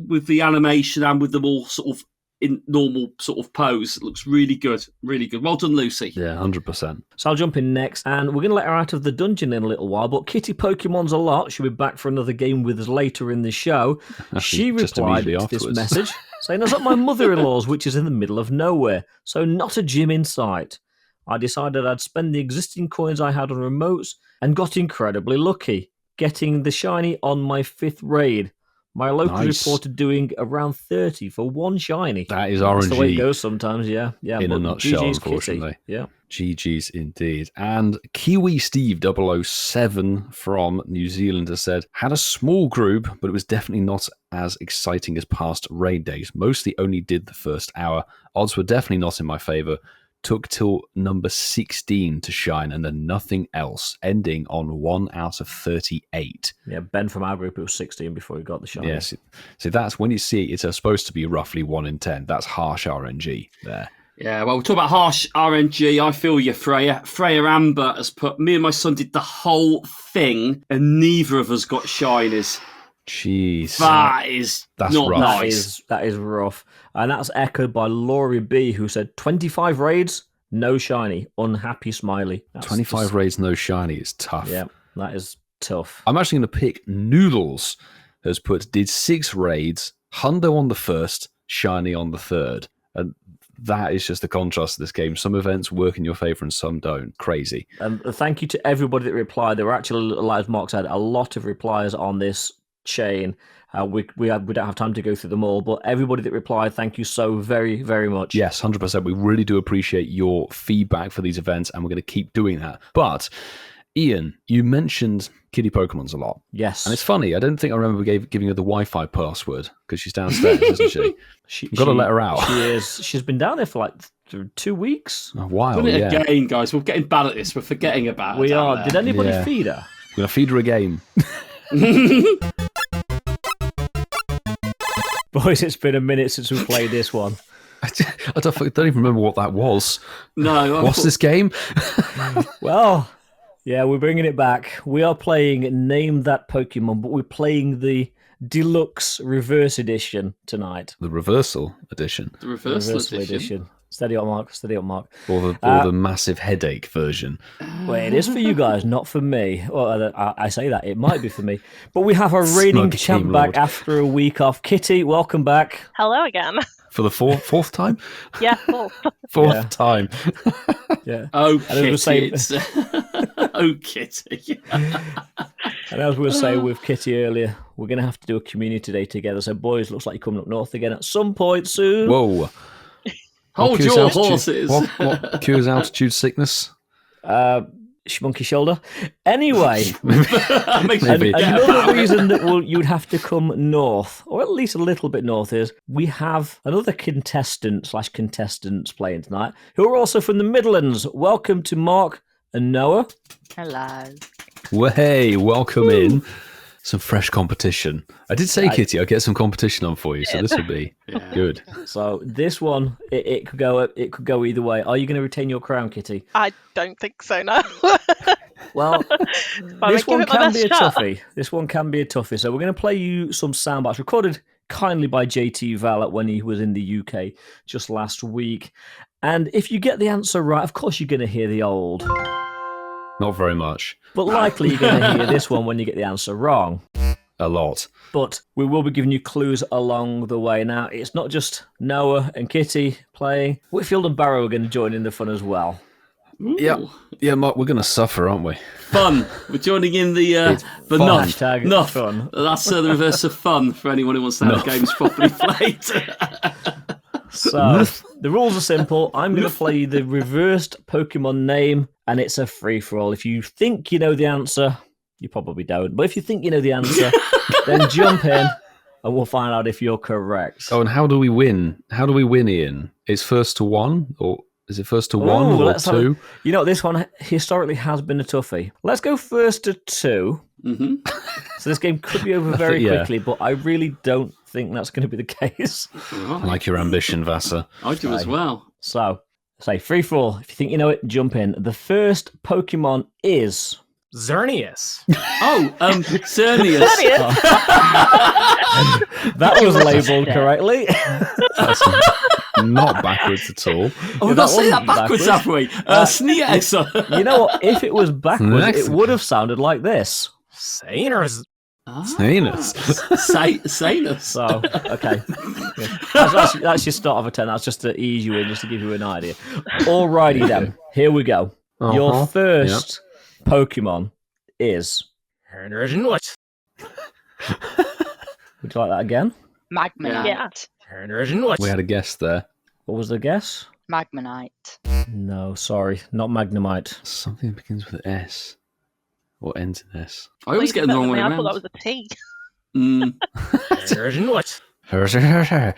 with the animation and with them all sort of in normal sort of pose. It looks really good. Really good. Well done, Lucy. Yeah, 100%. So I'll jump in next, and we're going to let her out of the dungeon in a little while, but Kitty Pokémonsalot, she'll be back for another game with us later in the show. She replied to this message saying, I was at my mother-in-law's, which is in the middle of nowhere, so not a gym in sight. I decided I'd spend the existing coins I had on remotes and got incredibly lucky, getting the shiny on my 5th raid. My local reported doing around 30 for 1 shiny. That is RNG. That's the way it goes sometimes, yeah. In a nutshell, GG's unfortunately. Kitty. Yeah. GG's indeed. And Kiwi Steve 007 from New Zealand has said, had a small group, but it was definitely not as exciting as past raid days. Mostly only did the first hour. Odds were definitely not in my favour. Took till number 16 to shine and then nothing else, ending on 1 out of 38. Yeah, Ben from our group, it was 16 before he got the shine. Yes. So that's when you see it's supposed to be roughly 1 in 10. That's harsh RNG there. Yeah, well, we're talking about harsh RNG. I feel you, Freya. Freya Amber has put, me and my son did the whole thing and neither of us got shinies. Jeez. That's rough. not nice. That is rough. And that's echoed by Laurie B, who said 25 raids, no shiny, unhappy smiley. That's 25 raids, no shiny is tough. Yeah, that is tough. I'm actually going to pick Noodles, has did 6 raids, hundo on the first, shiny on the third. And that is just the contrast of this game. Some events work in your favor and some don't. Crazy. And thank you to everybody that replied. There were actually, like Mark said, a lot of replies on this chain. We don't have time to go through them all, but everybody that replied, thank you so very, very much. Yes, 100%. We really do appreciate your feedback for these events, and we're going to keep doing that. But, Ian, you mentioned Kitty Pokémonsalot. Yes. And it's funny, I don't think I remember giving her the Wi-Fi password, because she's downstairs, isn't she? Got to let her out. She is. She's been down there for like 2 weeks. A while, Doing it yeah. again, guys. We're getting bad at this. We're forgetting about it. We down are. there. Did anybody Yeah. feed her? We're going to feed her a game. Boys, it's been a minute since we played this one. I don't even remember what that was. No. What's this game? Well, yeah, we're bringing it back. We are playing Name That Pokemon, but we're playing the deluxe reverse edition tonight. The Reversal Edition. The reversal edition. edition. Steady on, Mark. Steady on, Mark. Or the massive headache version. Well, it is for you guys, not for me. Well, I say that. It might be for me. But we have a reigning Smug champ Team back Lord. after a week off. Kitty, welcome back. Hello again. For the fourth time? Yeah, cool. Fourth Yeah. time. Yeah. Oh, And as we were saying- Kitty. Oh, Kitty. And as we were saying with Kitty earlier, we're going to have to do a community day together. So, boys, looks like you're coming up north again at some point soon. Whoa. Hold What cures your altitude- horses. What cures altitude sickness? Monkey shoulder. Anyway, Makes you Maybe. forget another about it. reason that you'd have to come north, or at least a little bit north, is we have another contestants playing tonight who are also from the Midlands. Welcome to Mark and Noah. Hello. Well, hey, welcome in. Some fresh competition. I did say, Kitty, I'll get some competition on for you, so this will be good. So this one, it could go either way. Are you going to retain your crown, Kitty? I don't think so, no. Well, I'll this give one it my can be a best shot. toughie. This one can be a toughie. So we're going to play you some sound bites recorded kindly by JT Vallet when he was in the UK just last week. And if you get the answer right, of course you're going to hear the old. Not very much. But likely you're going to hear this one when you get the answer wrong. A lot. But we will be giving you clues along the way. Now, it's not just Noah and Kitty playing. Whitfield and Barrow are going to join in the fun as well. Ooh. Yeah, Mark, we're going to suffer, aren't we? Fun. We're joining in the fun. nuff. Hashtag Nuff. fun. That's the reverse of fun for anyone who wants to have the games properly played. So, the rules are simple. I'm going to play the reversed Pokemon name, and it's a free-for-all. If you think you know the answer, you probably don't. But if you think you know the answer, then jump in, and we'll find out if you're correct. Oh, and how do we win? How do we win, Ian? Is first to one? Or is it first to one or let's have two? You know, this one historically has been a toughie. Let's go first to 2. Mm-hmm. So this game could be over very Yeah. quickly, but I really don't think that's going to be the case. I like your ambition, Vassar. I do as well. So, say free for all. If you think you know it, jump in. The first Pokemon is... Xerneas. Oh, Cernius. That was labelled correctly. That's not backwards at all. Oh, we've that got to say that wasn't backwards, backwards. have we? Sneers. You know what? If it was backwards, it Excellent. would have sounded like this. Saners. Heinous. Sanus. So, okay. Yeah. That's your start of a 10. That's just to ease you in, just to give you an idea. Alrighty then. Here we go. Your Uh-huh. first Pokemon is... What? Would you like that again? Magmanite. Yeah. What? We had a guess there. What was the guess? Magmanite. No, sorry. Not Magnemite. Something that begins with S. Or ends in S. I always get it the wrong way I around. thought that was a T. What? I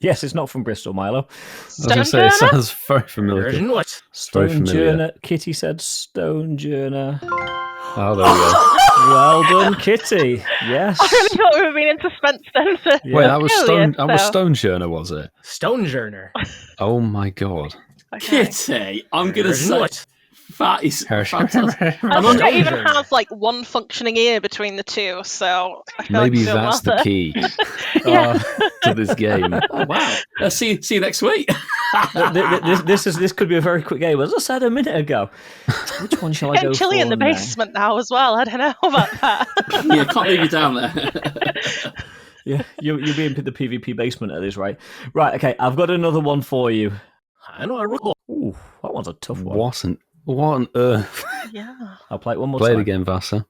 Yes, it's not from Bristol, Milo. was going to say, it sounds very familiar. What? Very Stone familiar. Journer. Kitty said Stone Journer. Oh, there we go. Well done, Kitty. Yes. I really thought we were being in suspense then. For Wait, that was Brilliant, Stone. That was so- Stone Journer, was it? Stone Journer. Oh my god! Okay. Kitty, I'm going to say, What? That is fantastic. I think I even have like one functioning ear between the two, so I feel Maybe like it that's the matter. key Yeah. to this game. Oh, wow. See you next week. This could be a very quick game. As I said a minute ago, which one shall I go Getting chilly for in the now? basement now as well. I don't know about that. Yeah, can't leave you down there. Yeah, you'll be in the PvP basement at this rate. Right, okay, I've got another one for you. Ooh, that one's a tough one. What on earth? Yeah. I'll play it one more Play time. it again, Vasa.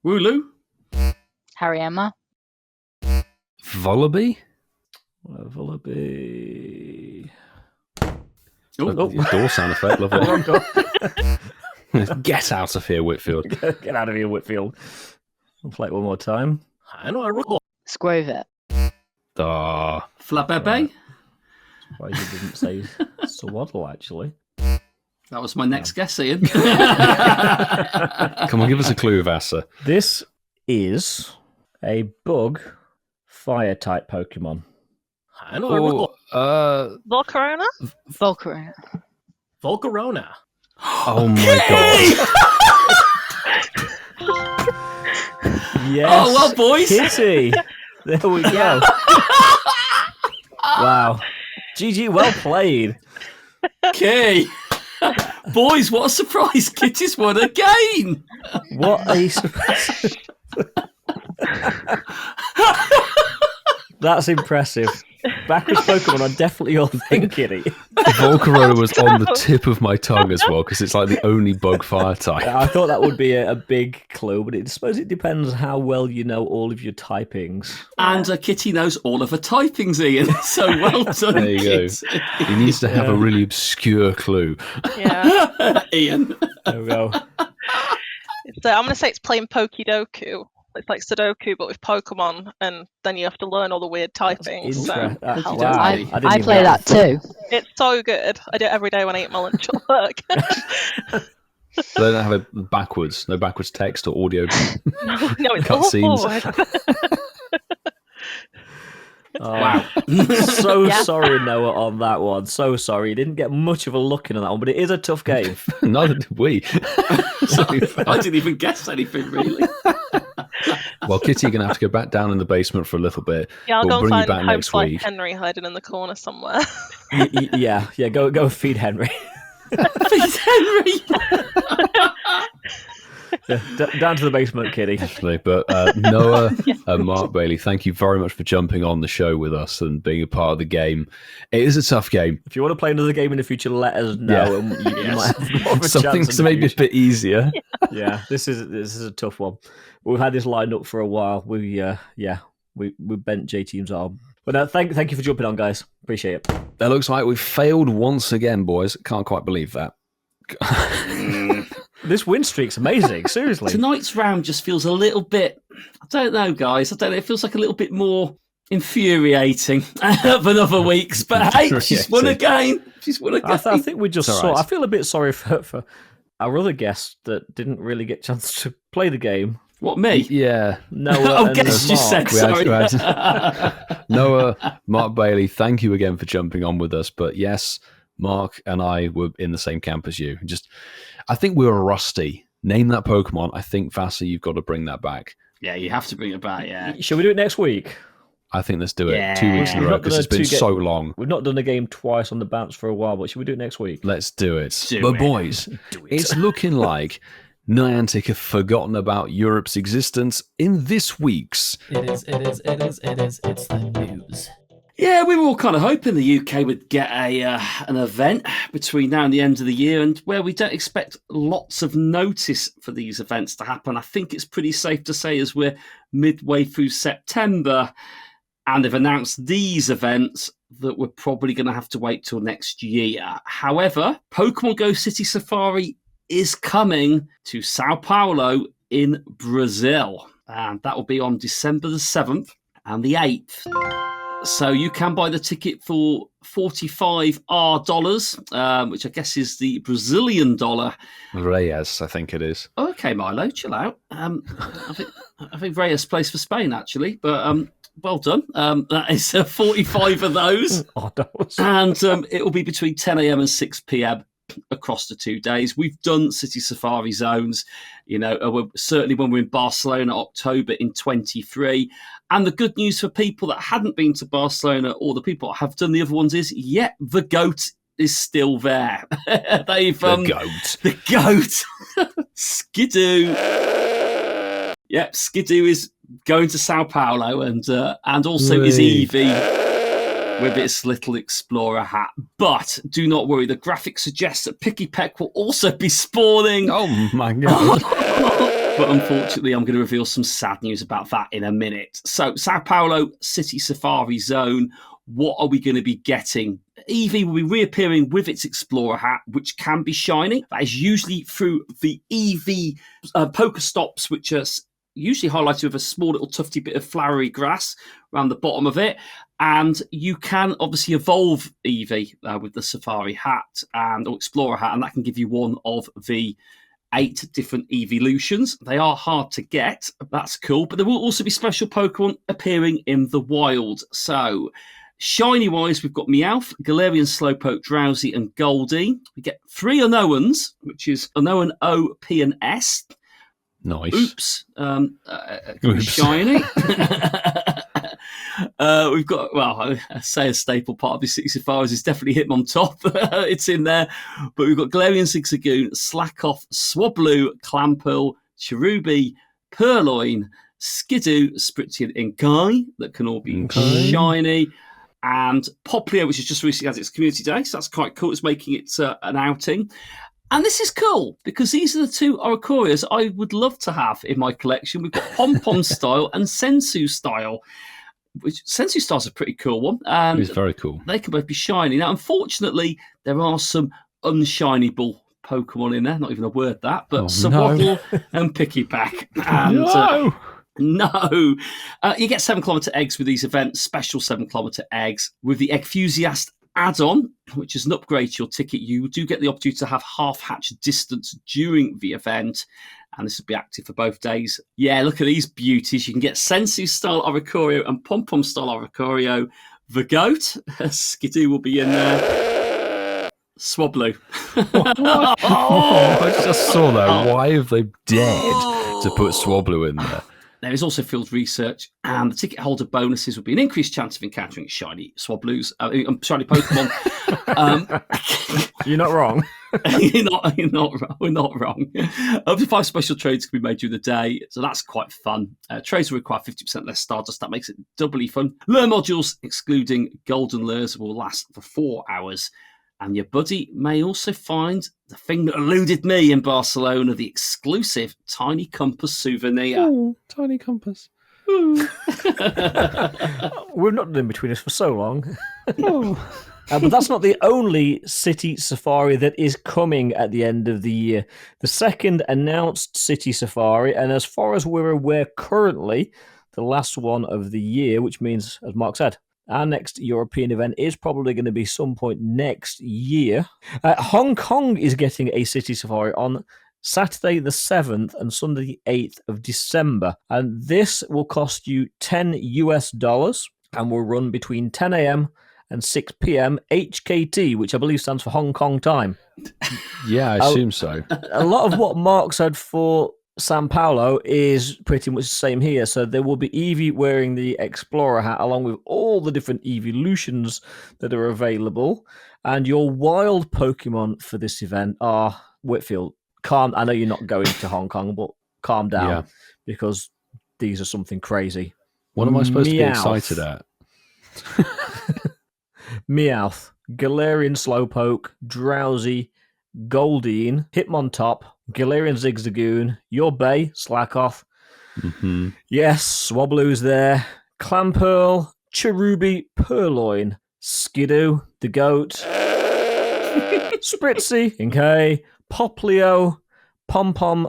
Wooloo. Harry Emma. Volleybee? Volleybee. Oh, door sound effect, love it. Get out of here, Whitfield. Get out of here, Whitfield. I'll play it one more time. Scrovet. Ah, Flabebe. Why you didn't say Swaddle, actually. That was my next guess, Ian. come on, give us a clue, Vasa. This is a bug fire type Pokemon. Oh, Volcarona? Volcarona. Volcarona. oh my god. Yes. Oh, well, boys. Kitty. There we go. Wow. GG, well played. Okay. Boys, what a surprise. Kitty's won again. What a surprise. That's impressive. Backwards Pokemon are definitely your thing, Kitty. Volcarona was on the tip of my tongue as well, because it's like the only bug fire type. I thought that would be a big clue, but I suppose it depends how well you know all of your typings. And Kitty knows all of her typings, Ian. So well done, There you go. Kitty. He needs to have a really obscure clue. Yeah. Ian. There we go. I'm going to say it's playing Pokidoku. It's like Sudoku, but with Pokemon, and then you have to learn all the weird typings. So Okey-dokey. Wow. I didn't I even play know. that too. it's so good. I do it every day when I eat my lunch at work. So they don't have it backwards, no backwards text or audio. No, it's Cutscenes. awful. Wow. So sorry, Noah, on that one. So sorry. You didn't get much of a look in on that one, but it is a tough game. Neither did we. I didn't even guess anything, really. Well, Kitty, you're going to have to go back down in the basement for a little bit. Yeah, I'll We'll go bring and you find back next Homefly week. Henry hiding in the corner somewhere. Yeah. Go feed Henry. Please, Henry. Yeah, down to the basement, Kitty. Definitely. But Noah and Mark Bailey, thank you very much for jumping on the show with us and being a part of the game. It is a tough game. If you want to play another game in the future, let us know. Yeah. And you might have more of a Something chance in to the make it a bit easier. Yeah, this is a tough one. We've had this lined up for a while. We bent J Team's arm. But thank you for jumping on, guys. Appreciate it. That looks like we've failed once again, boys. Can't quite believe that. This win streak's amazing. Seriously. Tonight's round just feels a little bit, I don't know, guys. I don't know. It feels like a little bit more infuriating than other weeks. But hey, she's won again. She's won again. I think we just It's all saw. right. I feel a bit sorry for our other guests that didn't really get a chance to play the game. What, me? Yeah. Noah Oh, and guess you Mark. said We had- sorry. we had- Noah, Mark Bailey, thank you again for jumping on with us. But yes, Mark and I were in the same camp as you. I think we were rusty. Name That Pokemon. I think, Vasa, you've got to bring that back. Yeah, you have to bring it back, yeah. Shall we do it next week? I think let's do it. Yeah. 2 weeks in a We've row not because done it's been a two-game- so long. We've not done a game twice on the bounce for a while, but should we do it next week? Let's do it. Do But it. boys, it's looking like Niantic have forgotten about Europe's existence in this week's. It's the news. Yeah, we were all kind of hoping the UK would get an event between now and the end of the year, and where we don't expect lots of notice for these events to happen. I think it's pretty safe to say as we're midway through September and have announced these events that we're probably going to have to wait till next year. However, Pokemon Go City Safari is coming to Sao Paulo in Brazil, and that will be on December the 7th and the 8th. So you can buy the ticket for $45, which I guess is the Brazilian dollar. Reyes, I think it is. Okay, Milo, chill out. I think Reyes plays for Spain, actually, but well done. That is 45 of those. $45. And it will be between 10 a.m. and 6 p.m. across the 2 days. We've done City Safari zones, certainly when we're in Barcelona, October in 23. And the good news for people that hadn't been to Barcelona or the people that have done the other ones is, the goat is still there. They've the goat, Skidoo. Yep, Skidoo is going to Sao Paulo, and also is Eevee with its little explorer hat. But do not worry, the graphic suggests that Picky Peck will also be spawning. Oh my god. But unfortunately, I'm going to reveal some sad news about that in a minute. So, Sao Paulo City Safari Zone, what are we going to be getting? Eevee will be reappearing with its explorer hat, which can be shiny. That is usually through the Eevee Pokestops, which are usually highlighted with a small little tufty bit of flowery grass around the bottom of it. And you can obviously evolve Eevee with the Safari hat or Explorer hat, and that can give you one of the 8 different evolutions. They are hard to get. That's cool. But there will also be special Pokemon appearing in the wild. So, shiny-wise, we've got Meowth, Galarian Slowpoke, Drowsy, and Goldie. We get 3 Unknowns, which is Unknown O, P, and S. Nice. Oops. Shiny. We've got, I say a staple part of the City Safaris is definitely Hitmontop. It's in there. But we've got Galarian Zigzagoon, Slackoff, Swablu, Clamperl, Cherubi, Purloin, Skidoo, Spritzy, and Inkai that can all be shiny. And Poplio, which has just recently had its community day. So that's quite cool. It's making it an outing. And this is cool because these are the 2 Oricorias I would love to have in my collection. We've got Pom Pom Style and Sensu Style, which Sensu Style is a pretty cool one. And it's very cool. They can both be shiny. Now, unfortunately, there are some unshinyable Pokemon in there. Not even a word that, but Sawaddle and Picky Pack. And, no. You get 7-kilometre eggs with these events, special 7-kilometre eggs with the Eggfusiast add-on, which is an upgrade to your ticket. You do get the opportunity to have half-hatch distance during the event, and this will be active for both days. Yeah, look at these beauties. You can get Sensu-style Oricorio and Pom-Pom-style Oricorio. The goat, Skidoo will be in there. Swablu. I just saw that. Why have they dared to put Swablu in there? There is also field research, and the ticket holder bonuses will be an increased chance of encountering shiny Swablus, shiny Pokemon. You're not wrong. We're not wrong. Up to 5 special trades can be made during the day, so that's quite fun. Trades will require 50% less Stardust. That makes it doubly fun. Lure modules, excluding golden lures, will last for 4 hours. And your buddy may also find the thing that eluded me in Barcelona, the exclusive Tiny Compass souvenir. Oh, Tiny Compass. We've not done between us for so long. But that's not the only City Safari that is coming at the end of the year. The second announced City Safari, and as far as we're aware currently, the last one of the year, which means, as Mark said, our next European event is probably going to be some point next year. Hong Kong is getting a City Safari on Saturday the 7th and Sunday the 8th of December. And this will cost you $10 and will run between 10 a.m. and 6 p.m. HKT, which I believe stands for Hong Kong time. Yeah, I assume so. A lot of what Mark said for San Paulo is pretty much the same here. So there will be Eevee wearing the Explorer hat along with all the different evolutions that are available. And your wild Pokemon for this event are Whitfield. Calm. I know you're not going to Hong Kong, but calm down because these are something crazy. What am I supposed to be excited at? Meowth, Galarian Slowpoke, Drowsy, Goldeen, Hitmontop, Galarian Zigzagoon, Your Bay, Slackoff. Mm-hmm. Yes, Swablu's there. Clamperl, Cherubi, Purloin, Skidoo, the Goat, Spritzy, Inkay, Poplio, Pom Pom,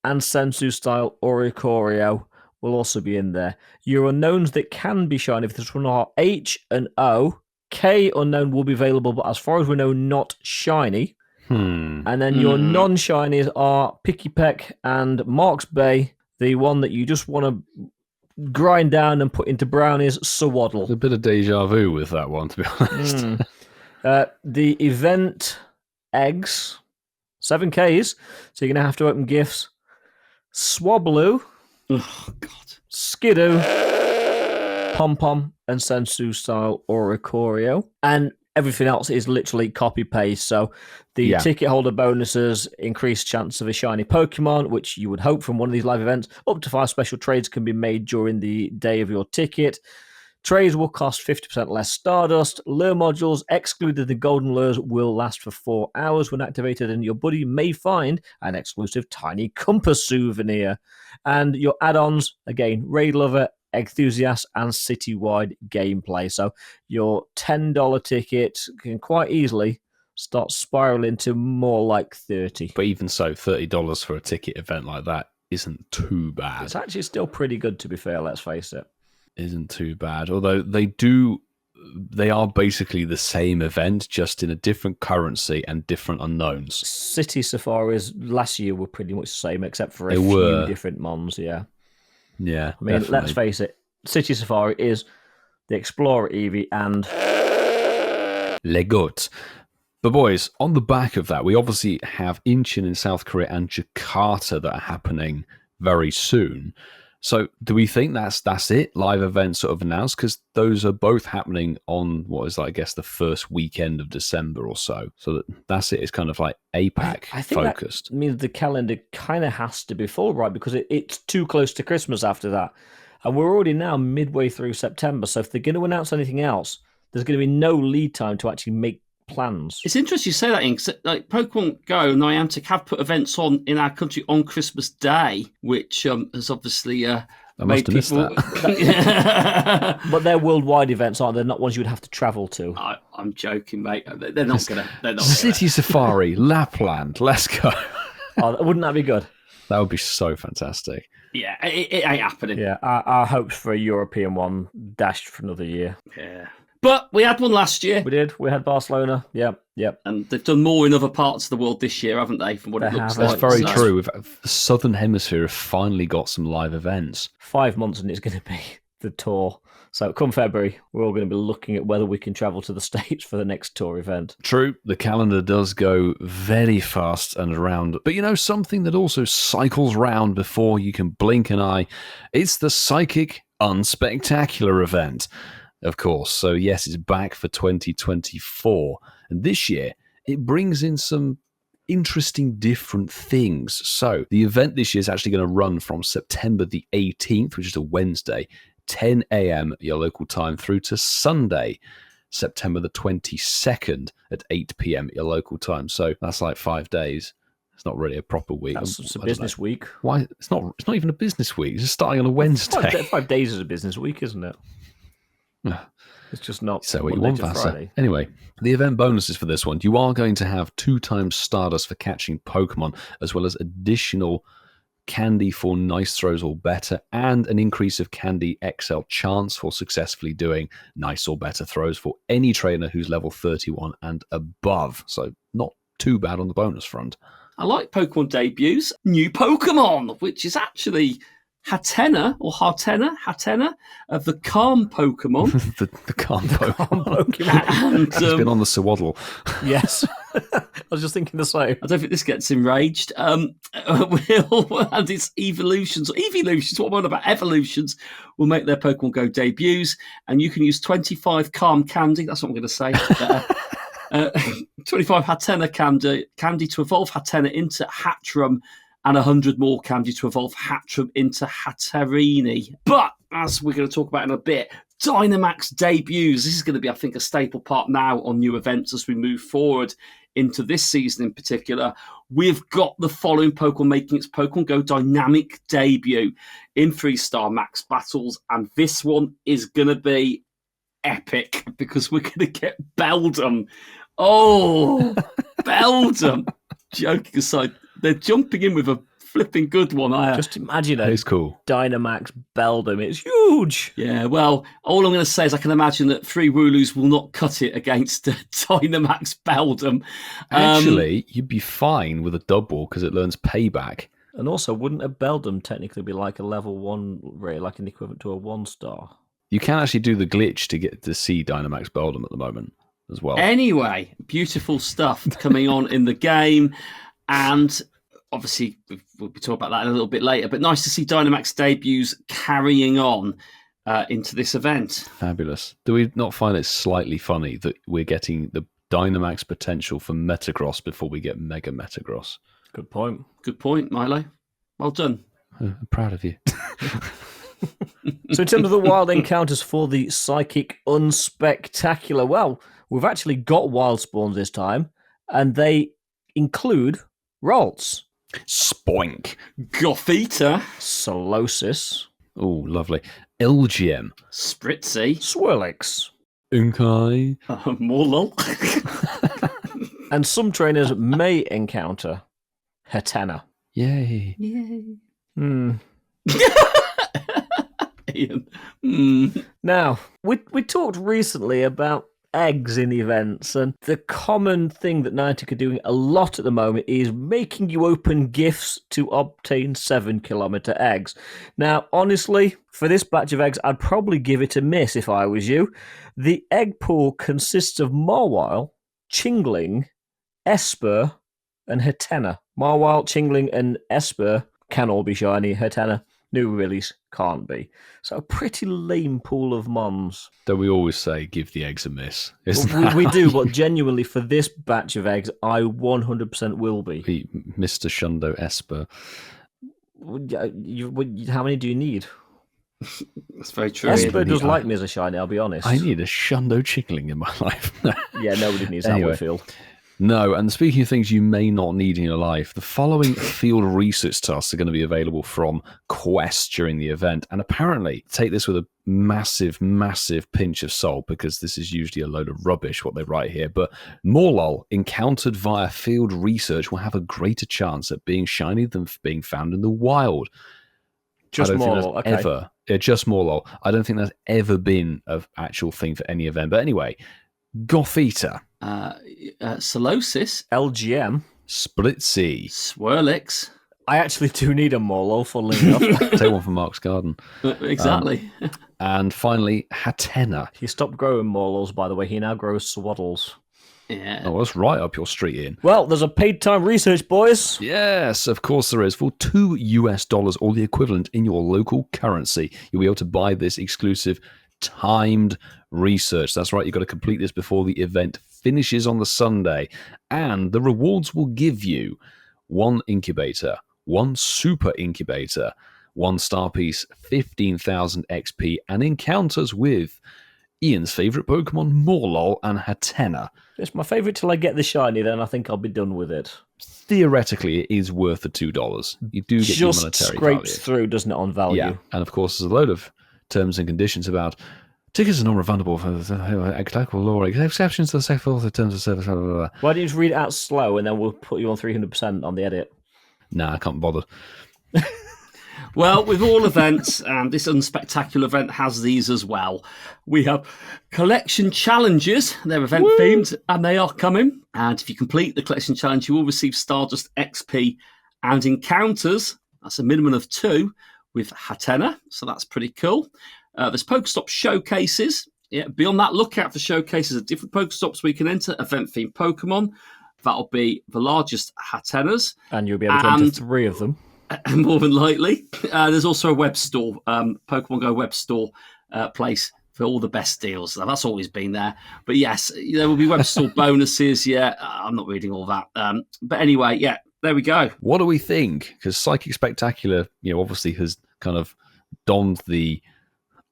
and Sensu-style Oricorio will also be in there. Your unknowns that can be shiny if this one are H and O. K unknown will be available, but as far as we know, not shiny. And then your non-shinies are Picky Peck and Mark's Bay, the one that you just want to grind down and put into brownies, Sawaddle. A bit of deja vu with that one, to be honest. The event eggs, 7Ks. So you're going to have to open gifts. Swablu, Oh, God. Skidoo, Pom Pom, and Sensu style Oricorio. And everything else is literally copy paste. So the ticket holder bonuses, increased chance of a shiny Pokemon, which you would hope from one of these live events. Up to 5 special trades can be made during the day of your ticket. Trades will cost 50% less Stardust. Lure modules, excluded the golden lures, will last for 4 hours when activated, and your buddy may find an exclusive tiny compass souvenir. And your add-ons, again, Raid Lover, Enthusiast, and citywide gameplay. So your $10 ticket can quite easily start spiraling to more like 30. But even so, $30 for a ticket event like that isn't too bad. It's actually still pretty good, to be fair, let's face it. Isn't too bad. Although they are basically the same event, just in a different currency and different unknowns. City Safaris last year were pretty much the same, except for a few different mons, yeah. Yeah. I mean, let's face it, City Safari is the Explorer Eevee and Legot. But boys, on the back of that, we obviously have Incheon in South Korea and Jakarta that are happening very soon. So do we think that's it? Live events sort of announced? Because those are both happening on what is, I guess, the first weekend of December or so. So that's it. It's kind of like APAC I think focused. That means the calendar kind of has to be full, right? Because it's too close to Christmas after that. And we're already now midway through September. So if they're going to announce anything else, there's going to be no lead time to actually make plans. It's interesting you say that, Ink. Like Pokemon Go and Niantic have put events on in our country on Christmas Day, which has obviously I must have missed that. But they're worldwide events, aren't they? They're not ones you'd have to travel to. I'm joking, mate. They're not gonna. City Safari, Lapland. Let's go. Wouldn't that be good? That would be so fantastic. Yeah, it ain't happening. Yeah, our hopes for a European one dashed for another year. Yeah. But we had one last year. We did. We had Barcelona. Yep. And they've done more in other parts of the world this year, haven't they? From what it looks like. That's very true. The Southern Hemisphere have finally got some live events. 5 months and it's going to be the tour. So come February, we're all going to be looking at whether we can travel to the States for the next tour event. True. The calendar does go very fast and around. But you know, something that also cycles round before you can blink an eye, it's the Psychic Unspectacular event. Of course. So yes, it's back for 2024. And this year, it brings in some interesting different things. So the event this year is actually going to run from September the 18th, which is a Wednesday, 10 a.m. your local time, through to Sunday, September the 22nd at 8 p.m. your local time. So that's like 5 days. It's not really a proper week. It's a business week. Why? It's not even a business week. It's just starting on a Wednesday. 5 days is a business week, isn't it? It's just not so what Monday you want, to Vasa. Friday. Anyway, the event bonuses for this one. You are going to have 2 times Stardust for catching Pokemon, as well as additional candy for nice throws or better, and an increase of candy XL chance for successfully doing nice or better throws for any trainer who's level 31 and above. So not too bad on the bonus front. I like Pokemon debuts. New Pokemon, which is actually Hatena, the Calm Pokemon. the Calm Pokemon. And, He's been on the Swaddle. Yes. I was just thinking the same. I don't think this gets enraged. And its evolutions, what am I on about? Evolutions will make their Pokemon Go debuts, and you can use 25 Calm Candy. That's what I'm going to say. 25 Hatena candy to evolve Hatena into Hatterene, and 100 more candy to evolve Hatterene into Hatterini. But, as we're going to talk about in a bit, Dynamax debuts. This is going to be, I think, a staple part now on new events as we move forward into this season in particular. We've got the following Pokemon making its Pokemon Go dynamic debut in 3-star max battles, and this one is going to be epic because we're going to get Beldum. Oh, Beldum. Joking aside, they're jumping in with a flipping good one. Just imagine it. It's cool. Dynamax Beldum. It's huge. Yeah, well, all I'm going to say is I can imagine that 3 Wooloos will not cut it against Dynamax Beldum. Actually, you'd be fine with a double because it learns payback. And also, wouldn't a Beldum technically be like a level 1 rare, like an equivalent to a 1-star? You can actually do the glitch to get to see Dynamax Beldum at the moment. as well. Anyway, beautiful stuff coming on in the game. And obviously, we'll be talking about that a little bit later. But nice to see Dynamax debuts carrying on into this event. Fabulous. Do we not find it slightly funny that we're getting the Dynamax potential for Metagross before we get Mega Metagross? Good point. Good point, Milo. Well done. I'm proud of you. So in terms of the wild encounters for the Psychic Unspectacular, well, we've actually got wild spawns this time, and they include Ralts, Spoink. Gothita, Solosis, Oh, lovely. LGM. Spritzy, Swirlix, Unkai. Morlul, and some trainers may encounter Hatena. Yay. Ian. Now, we talked recently about eggs in events, and the common thing that Niantic are doing a lot at the moment is making you open gifts to obtain 7-kilometer eggs. Now, honestly, for this batch of eggs, I'd probably give it a miss if I was you. The egg pool consists of Mawile, Chingling, Esper, and Hatena. Mawile, Chingling, and Esper can all be shiny. Hatena, new release, can't be. So a pretty lame pool of mons. Don't we always say give the eggs a miss? We do, but genuinely for this batch of eggs, I 100% will be. Mr. Shundo Esper. How many do you need? That's very true. Esper does like me as a shiny, I'll be honest. I need a Shundo Chickling in my life. Yeah, nobody needs Anyway. that, I feel. No, and speaking of things you may not need in your life, the following field research tasks are going to be available from Quest during the event. And apparently, take this with a massive, massive pinch of salt, because this is usually a load of rubbish, what they write here. But Morlul, encountered via field research, will have a greater chance at being shiny than being found in the wild. Just Morlul, okay. Just Morlul. I don't think that's ever been an actual thing for any event. But anyway, Gothita. Solosis, LGM, Spritzy, Swirlix. I actually do need a Morlul, funnily enough. Take one from Mark's garden. Exactly. And finally, Hatena. He stopped growing Morluls, by the way. He now grows Swaddles. Yeah. Oh, that's right up your street, Ian. Well, there's a paid time research, boys. Yes, of course there is. For $2 or the equivalent in your local currency, you'll be able to buy this exclusive timed research. That's right, you've got to complete this before the event finishes on the Sunday. And the rewards will give you 1 incubator, 1 super incubator, 1 star piece, 15,000 XP, and encounters with Ian's favourite Pokemon, Morlul and Hatena. It's my favourite till I get the shiny, then I think I'll be done with it. Theoretically, it is worth the $2. You do get your monetary scrapes value. through, doesn't it, on value? Yeah, and of course, there's a load of terms and conditions about tickets are non-refundable for applicable law, exceptions to the sex for the terms of service. Blah, blah, blah. Why don't you just read it out slow and then we'll put you on 300% on the edit? Nah, I can't bother. Well, with all events, and this unspectacular event has these as well. We have collection challenges. They're event themed, and they are coming. And if you complete the collection challenge, you will receive Stardust XP and encounters. That's a minimum of 2 with Hatena, so that's pretty cool. There's Pokestop showcases. Yeah, be on that lookout for showcases of different Pokestops we can enter. Event-themed Pokemon. That'll be the largest Hatenas. And you'll be able to enter 3 of them. More than likely. There's also a web store, Pokemon Go web store place for all the best deals. That's always been there. But yes, there will be web store bonuses. Yeah, I'm not reading all that. But anyway, yeah, there we go. What do we think? Because Psychic Spectacular, obviously has kind of donned the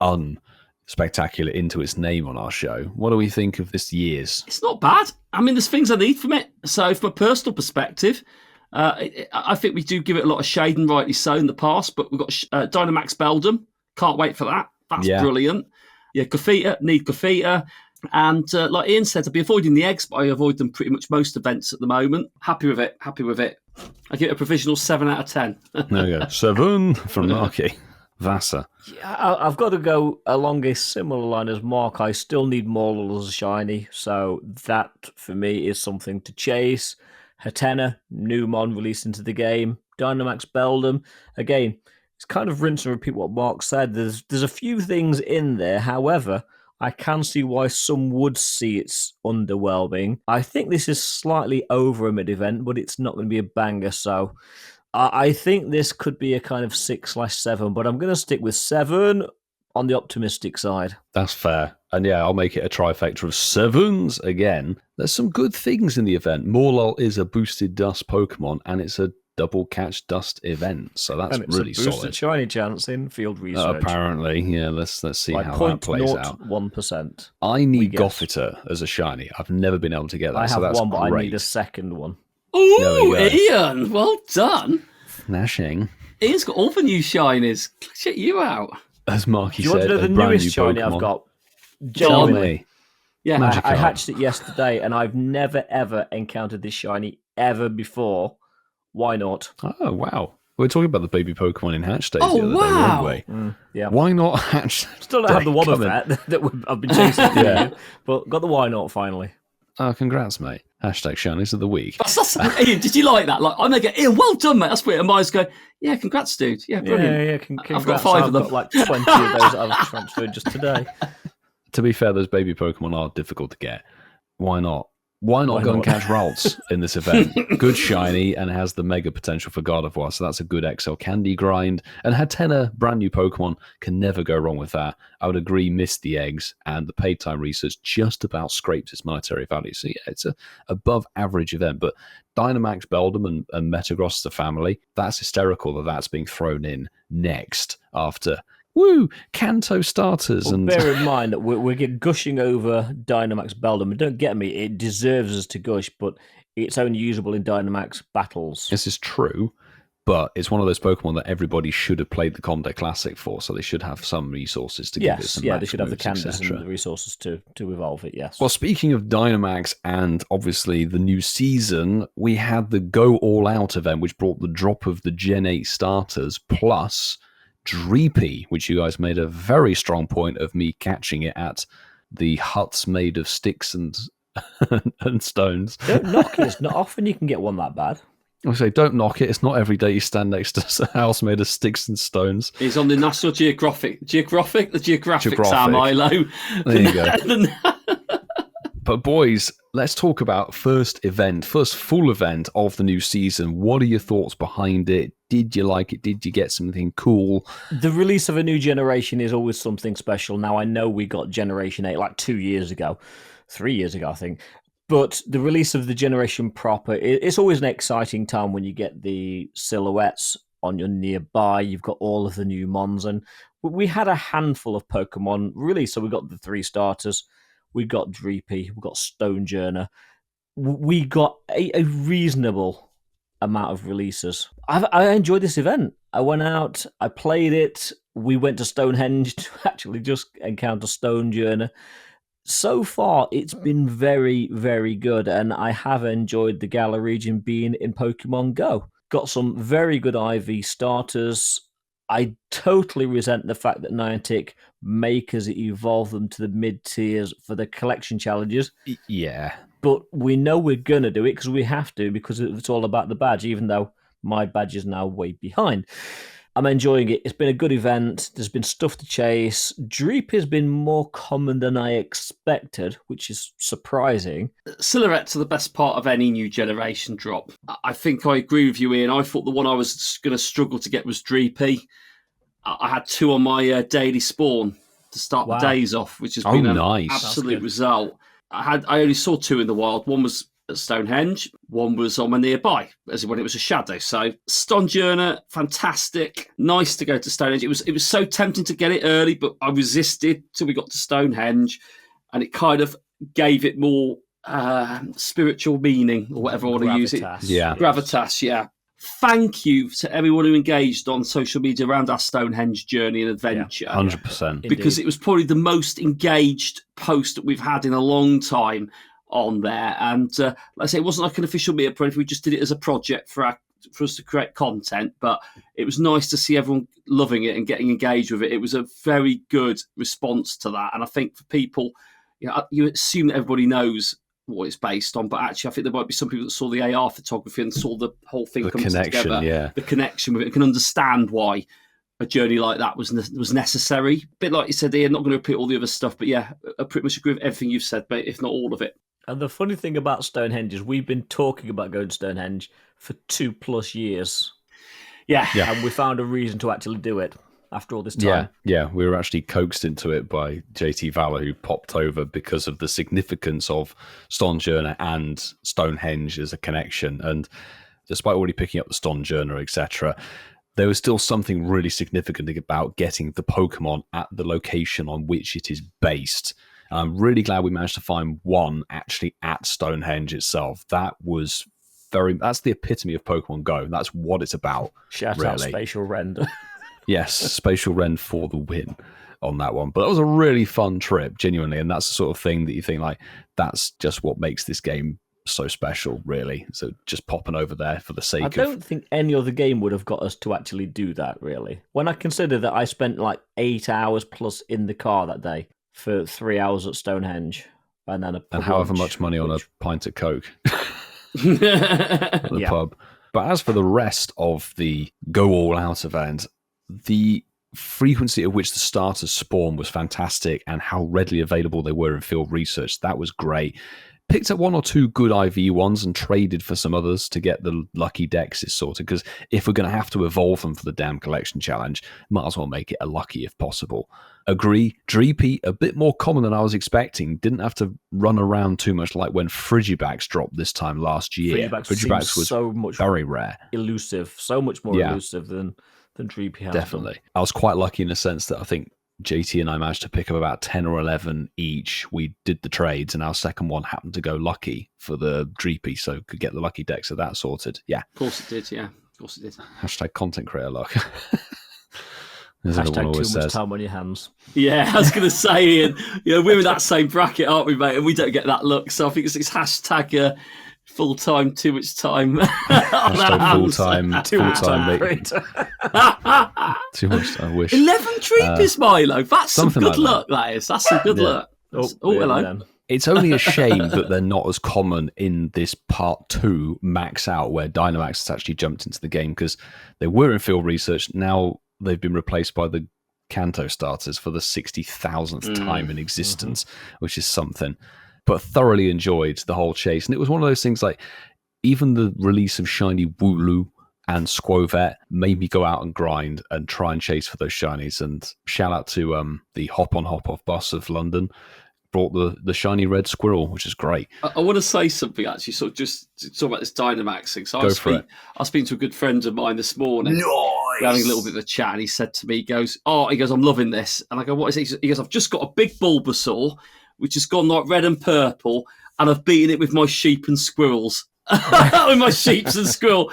unspectacular into its name on our show. What do we think of this year's? It's not bad. I mean, there's things I need from it. So from a personal perspective, I think we do give it a lot of shade, and rightly so, in the past, but we've got Dynamax Beldum. Can't wait for that. That's brilliant. Yeah, Gothita, need Gothita. And like Ian said, I'll be avoiding the eggs, but I avoid them pretty much most events at the moment. Happy with it. I give it a provisional 7 out of 10. There we go. 7 from Marky. Vasa. Yeah, I've got to go along a similar line as Mark. I still need Morlul as a shiny, so that for me is something to chase. Hatena, new mon released into the game. Dynamax Beldum. Again, it's kind of rinse and repeat what Mark said. There's a few things in there. However, I can see why some would see it's underwhelming. I think this is slightly over a mid-event, but it's not going to be a banger, so I think this could be a kind of 6/7, but I'm going to stick with 7 on the optimistic side. That's fair. And yeah, I'll make it a trifecta of 7s again. There's some good things in the event. Morlul is a boosted dust Pokemon, and it's a double catch dust event, so that's And it's really a boosted solid. shiny chance in field research. Apparently, yeah. Let's see By how that plays out. 0.01%. I need Gothita as a shiny. I've never been able to get that. I have so that's one, but great. I need a second one. Ooh, Ian, well done. Gnashing. Ian's got all the new shinies. Check you out. As Marky Do you want said, to know a the brand newest new shiny Pokemon. I've got? Tell Genuinely. me. Yeah, I hatched it yesterday, and I've never ever encountered this shiny ever before. Why not? Oh, wow. We were talking about the baby Pokemon in Hatch Days Oh, the other day, wow. weren't we? Yeah. Why not Hatch? Still don't have the Day Wobbuffet that I've been chasing for Yeah. you, but got the why not finally. Oh, congrats, mate. Hashtag Shinies of the Week. Ian, did you like that? Like, I make it, Ian, well done, mate. That's weird. And mine's going, yeah, congrats, dude. Yeah, brilliant. Yeah, I've got congrats. 5 I've of them. got like 20 of those that I've transferred just today. To be fair, those baby Pokemon are difficult to get. Why not? Why not Why go and not? catch Ralts in this event? Good shiny and has the mega potential for Gardevoir, so that's a good XL candy grind. And Hatena, brand new Pokemon, can never go wrong with that. I would agree, missed the eggs, and the paid time research just about scraped its monetary value. So yeah, it's a above average event. But Dynamax, Beldum, and Metagross, the family, that's hysterical that that's being thrown in next after Kanto starters. Well, and bear in mind that we're gushing over Dynamax Beldum. Don't get me, it deserves us to gush, but it's only usable in Dynamax battles. This is true, but it's one of those Pokemon that everybody should have played the Combat Classic for, so they should have some resources to give it some they max should have the moves, canvas etc. and the resources to evolve it, yes. Well, speaking of Dynamax and obviously the new season, we had the Go All Out event, which brought the drop of the Gen 8 starters, plus Dreepy, which you guys made a very strong point of me catching it at the huts made of sticks and and stones. Don't knock it. It's not often you can get one that bad. I say, don't knock it. It's not every day you stand next to a house made of sticks and stones. He's on the National Geographic, Sam Milo. There you go. But boys, let's talk about first full event of the new season. What are your thoughts behind it? Did you like it? Did you get something cool? The release of a new generation is always something special. Now, I know we got Generation 8 like 3 years ago, I think. But the release of the generation proper, it's always an exciting time when you get the silhouettes on your nearby. You've got all of the new Mons. And we had a handful of Pokemon released. So we got the 3 starters. We got Dreepy. We got Stonejourner. We got a reasonable amount of releases. I enjoyed this event. I went out, I played it. We went to Stonehenge to actually just encounter Stonejourner. So far, it's been very, very good, and I have enjoyed the Galar region being in Pokemon Go. Got some very good IV starters. I totally resent the fact that Niantic make us evolve them to the mid-tiers for the collection challenges. Yeah. But we know we're going to do it because we have to, because it's all about the badge, even though my badge is now way behind. I'm enjoying it. It's been a good event. There's been stuff to chase. Dreep has been more common than I expected, which is surprising. Silhouettes are the best part of any new generation drop. I think I agree with you, Ian. I thought the one I was going to struggle to get was Dreepy. I had 2 on my daily spawn to start the days off, which has been an absolute result. I only saw 2 in the wild. One was at Stonehenge, one was on my nearby, as when it was a shadow. So Stonejourner, fantastic. Nice to go to Stonehenge. It was so tempting to get it early, but I resisted till we got to Stonehenge, and it kind of gave it more spiritual meaning, or whatever I want to use it. Yeah. Gravitas, yeah. Thank you to everyone who engaged on social media around our Stonehenge journey and adventure. 100%. Because it was probably the most engaged post that we've had in a long time on there. And like I say, it wasn't like an official meetup or anything. We just did it as a project for us to create content. But it was nice to see everyone loving it and getting engaged with it. It was a very good response to that. And I think for people, you assume that everybody knows what it's based on, but actually I think there might be some people that saw the AR photography and saw the whole thing come together. Yeah. The connection with it, can understand why a journey like that was necessary. A bit like you said, Ian, not going to repeat all the other stuff, but yeah, I pretty much agree with everything you've said, mate, if not all of it. And the funny thing about Stonehenge is we've been talking about going to Stonehenge for 2+ years. Yeah. And we found a reason to actually do it after all this time. Yeah, we were actually coaxed into it by JT Valor, who popped over because of the significance of Stonjourner and Stonehenge as a connection. And despite already picking up the Stonjourner, etc., there was still something really significant about getting the Pokemon at the location on which it is based. I'm really glad we managed to find one actually at Stonehenge itself. That's the epitome of Pokemon Go. That's what it's about. Shout out Spatial Render. Yes, Spatial Rend for the win on that one. But that was a really fun trip, genuinely. And that's the sort of thing that you think, like, that's just what makes this game so special, really. So just popping over there for the sake of... I don't think any other game would have got us to actually do that, really. When I consider that I spent like 8 hours plus in the car that day for 3 hours at Stonehenge, and then and however much money on a pint of Coke at the pub. But as for the rest of the Go All Out event, the frequency at which the starters spawn was fantastic, and how readily available they were in field research, that was great. Picked up 1 or 2 good IV ones and traded for some others to get the lucky dexes sorted, because if we're going to have to evolve them for the damn collection challenge, might as well make it a lucky if possible. Agree, Dreepy, a bit more common than I was expecting. Didn't have to run around too much like when Frigibax dropped this time last year. Frigibax was so much very rare. Elusive, so much more elusive than Dreepy has. Definitely. I was quite lucky in the sense that I think JT and I managed to pick up about 10 or 11 each. We did the trades, and our second one happened to go lucky for the Dreepy, so could get the lucky deck, so that sorted. Yeah. Of course it did, yeah. Of course it did. Hashtag content creator luck. Hashtag too much time on your hands. Yeah, I was going to say, Ian, we're in that same bracket, aren't we, mate? And we don't get that look, so I think it's hashtag full-time, too much time. Hashtag full-time, mate. Too much, I wish. 11 Dreepies, Milo. That's some good luck, that is. That's some good luck. Oh, hello. Then. It's only a shame that they're not as common in this part 2 max out, where Dynamax has actually jumped into the game, because they were in field research. Now they've been replaced by the Kanto starters for the 60,000th time in existence, which is something. But thoroughly enjoyed the whole chase. And it was one of those things, like, even the release of Shiny Wooloo and Squovet made me go out and grind and try and chase for those shinies. And shout out to the Hop On Hop Off bus of London. Brought the shiny red squirrel, which is great. I want to say something, actually, sort of just talk about this Dynamax thing. So I was speaking to a good friend of mine this morning. Nice. We're having a little bit of a chat, and he said to me, he goes, I'm loving this. And I go, what is it? He goes, I've just got a big Bulbasaur, which has gone like red and purple, and I've beaten it with my sheep and squirrels. With my sheeps and squirrel.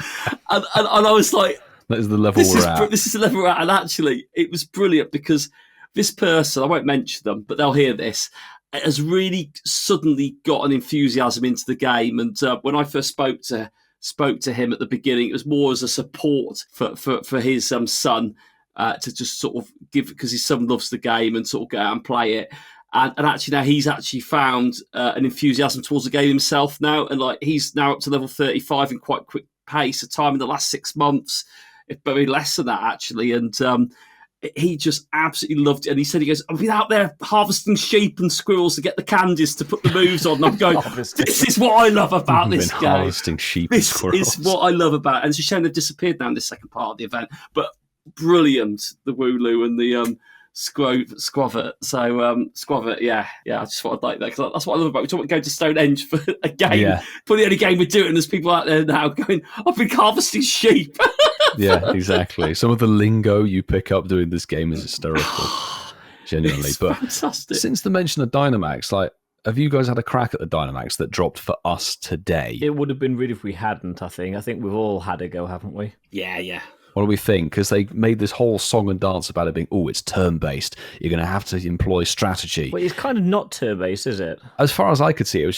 And I was like, that is the level we're at. This is the level we're at. And actually, it was brilliant, because this person, I won't mention them, but they'll hear this, has really suddenly got an enthusiasm into the game. And when I first spoke to him at the beginning, it was more as a support for his son, to just sort of give, because his son loves the game, and sort of go out and play it. And actually now he's actually found an enthusiasm towards the game himself now, and like he's now up to level 35 in quite quick pace. A time in the last 6 months, if very less than that actually, and he just absolutely loved it. And he said, he goes, I've been out there harvesting sheep and squirrels to get the candies to put the moves on. And I'm going, this is what I love about this game. Harvesting sheep and squirrels. This is what I love about it. And it's a shame they've disappeared now in the second part of the event. But brilliant, the Wooloo and the Squavet. So Squavet, yeah. I just thought I'd like that, because that's what I love about it. We talk about going to Stonehenge for a game. Yeah. Probably the only game we're doing. There's people out there now going, I've been harvesting sheep. Yeah, exactly. Some of the lingo you pick up doing this game is hysterical. Genuinely. It's but fantastic. Since the mention of Dynamax, like, have you guys had a crack at the Dynamax that dropped for us today? It would have been weird if we hadn't, I think. I think we've all had a go, haven't we? Yeah. What do we think? Because they made this whole song and dance about it being, it's turn-based. You're going to have to employ strategy. But it's kind of not turn-based, is it? As far as I could see, it was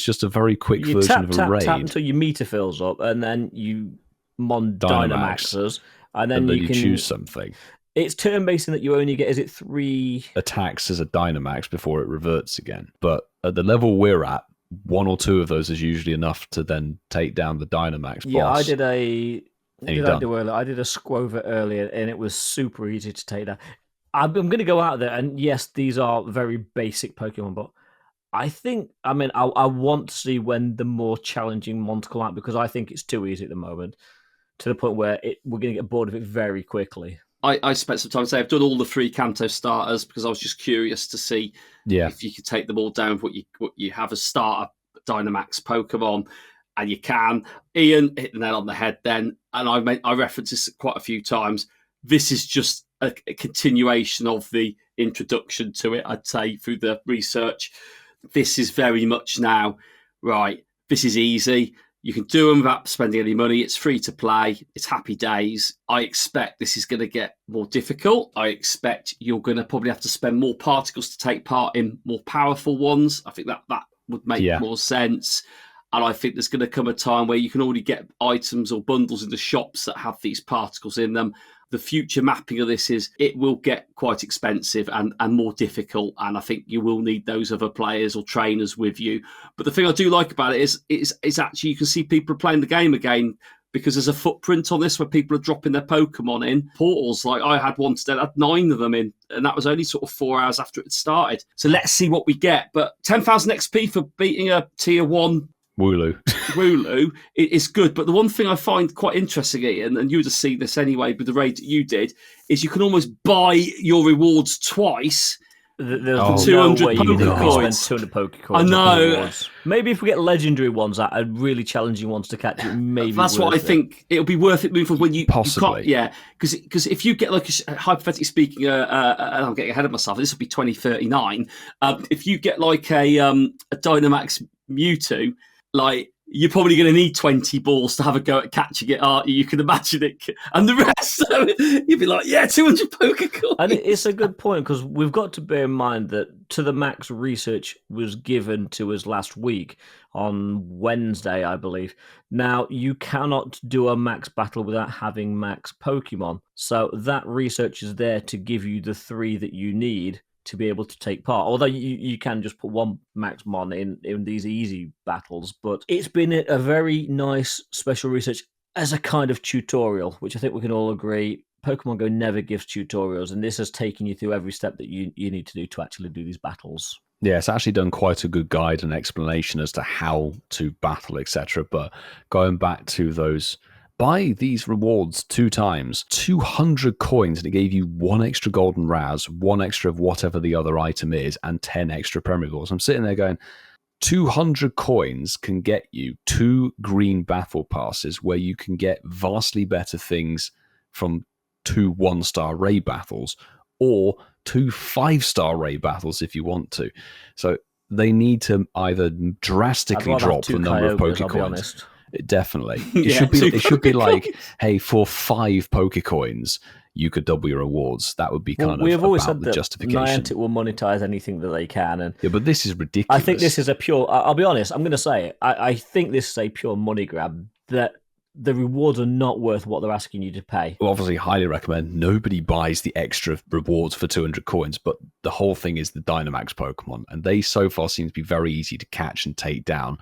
just a very quick version of a raid. Tap until your meter fills up, and then you Dynamaxers, and then you can choose something. It's turn-based in that you only get, is it 3 attacks as a Dynamax before it reverts again? But at the level we're at, 1 or 2 of those is usually enough to then take down the Dynamax boss. Yeah, I did a What did I do earlier? I did a Squover earlier, and it was super easy to take that. I'm going to go out there, and yes, these are very basic Pokemon, but I want to see when the more challenging ones come out, because I think it's too easy at the moment, to the point where we're going to get bored of it very quickly. I spent some time to say I've done all the 3 Kanto starters because I was just curious to see if you could take them all down with what you have as starter Dynamax Pokemon, and you can. Ian hit the nail on the head then, and I referenced this quite a few times. This is just a continuation of the introduction to it, I'd say, through the research. This is very much now, right, this is easy. You can do them without spending any money. It's free to play. It's happy days. I expect this is going to get more difficult. I expect you're going to probably have to spend more particles to take part in more powerful ones. I think that would make more sense. And I think there's going to come a time where you can already get items or bundles in the shops that have these particles in them. The future mapping of this is it will get quite expensive and more difficult, and I think you will need those other players or trainers with you. But the thing I do like about it is actually you can see people playing the game again, because there's a footprint on this where people are dropping their Pokemon in portals. Like I had one today, I had 9 of them in, and that was only sort of 4 hours after it started. So let's see what we get. But 10,000 XP for beating a tier 1 Wooloo is good, but the one thing I find quite interesting, Ian, and you would have seen this anyway with the raid that you did, is you can almost buy your rewards twice. There's 200 Pokecoins. 200 Pokecoins. I know. Maybe if we get legendary ones that are really challenging ones to catch, it maybe that's what I think. It'll be worth it moving forward when you possibly. Because if you get like hypothetically speaking, and I'm getting ahead of myself. This will be 2039. If you get like a Dynamax Mewtwo, like you're probably going to need 20 balls to have a go at catching it, aren't you? You can imagine it. And the rest, you'd be like, 200 Pokecoins. And it's a good point, because we've got to bear in mind that To The Max research was given to us last week on Wednesday, I believe. Now, you cannot do a max battle without having max Pokemon. So that research is there to give you the 3 that you need to be able to take part. Although you can just put 1 Maxmon in these easy battles. But it's been a very nice special research as a kind of tutorial, which I think we can all agree Pokemon Go never gives tutorials, and this has taken you through every step that you need to do to actually do these battles. Yeah, it's actually done quite a good guide and explanation as to how to battle, etc. But going back to those, buy these rewards 2 times, 200 coins, and it gave you 1 extra golden Raz, 1 extra of whatever the other item is, and 10 extra Premiballs. I'm sitting there going, 200 coins can get you 2 green battle passes where you can get vastly better things from 2 1-star raid battles, or 2 5-star raid battles if you want to. So they need to either drastically drop the number of Pokecoins. Definitely. It should be like, hey, for 5 Pokecoins, you could double your rewards. That would be we've always said the that justification. Niantic will monetize anything that they can. And yeah, but this is ridiculous. I think this is a pure, I'll be honest, I'm going to say it. I think this is a pure money grab, that the rewards are not worth what they're asking you to pay. Well, obviously, highly recommend. Nobody buys the extra rewards for 200 coins, but the whole thing is the Dynamax Pokemon, and they so far seem to be very easy to catch and take down.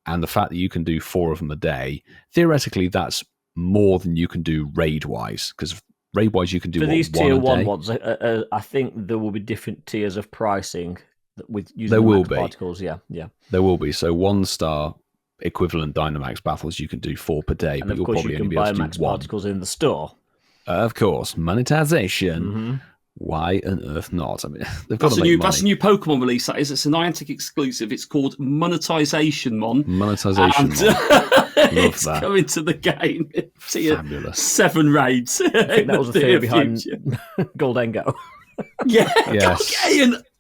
And the fact that you can do 4 of them a day, theoretically, that's more than you can do raid-wise, because raid-wise you can do for these tier 1 ones. I think there will be different tiers of pricing with using the particles. Yeah. There will be. So 1-star equivalent Dynamax battles you can do 4 per day, and but you'll probably only be able to do 1. max particles in the store. Of course, monetization. Mm-hmm. Why on earth not? I mean, they've got that's to make money. That's a new Pokemon release. That is. It's a Niantic exclusive. It's called Monetization Mon. Monetization Mon. It's that. coming to the game. Fabulous. 7 raids. I think that was the theory behind Goldengo. Yeah, yes.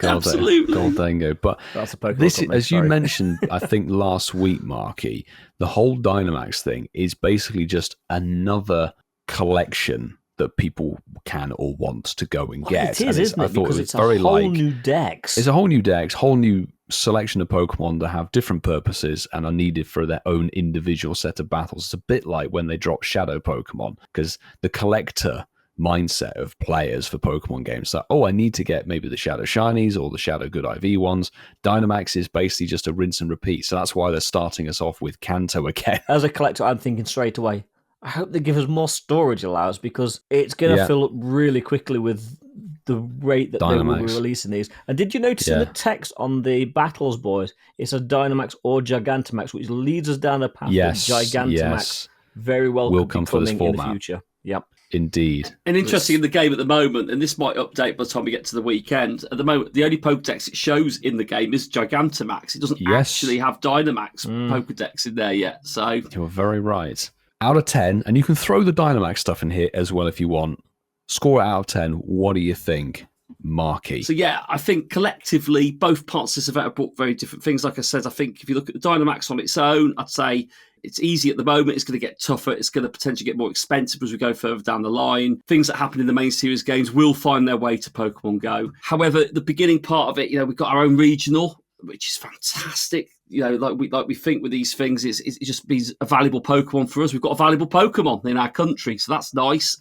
Absolutely. Goldengo. But that's a Pokemon this, as you mentioned, I think last week, Marky, the whole Dynamax thing is basically just another collection that people can or want to go and get. It is, isn't it? Because it's a whole new dex. It's a whole new dex, whole new selection of Pokemon that have different purposes and are needed for their own individual set of battles. It's a bit like when they drop Shadow Pokemon, because the collector mindset of players for Pokemon games that, I need to get maybe the Shadow Shinies or the Shadow Good IV ones. Dynamax is basically just a rinse and repeat. So that's why they're starting us off with Kanto again. As a collector, I'm thinking straight away, I hope they give us more storage allowance because it's going to Yeah. fill up really quickly with the rate that they will be Dynamax. releasing these. And did you notice in the text on the battles, boys, it says Dynamax or Gigantamax, which leads us down a path Yes, that Gigantamax yes. very well Will could come be for this coming in the format. future. Yep. Indeed. And interesting in the game at the moment, and this might update by the time we get to the weekend, at the moment, the only Pokedex it shows in the game is Gigantamax. It doesn't actually have Dynamax Pokedex in there yet. So You're very right. Out of 10, and you can throw the Dynamax stuff in here as well if you want. Score it out of 10. What do you think, Marky? So yeah, I think collectively both parts of this event have brought very different things. Like I said, I think if you look at the Dynamax on its own, I'd say it's easy at the moment. It's going to get tougher. It's going to potentially get more expensive as we go further down the line. Things that happen in the main series games will find their way to Pokemon Go. However, the beginning part of it, we've got our own regional, which is fantastic. Like we think with these things, it just means a valuable Pokemon for us. We've got a valuable Pokemon in our country, so that's nice.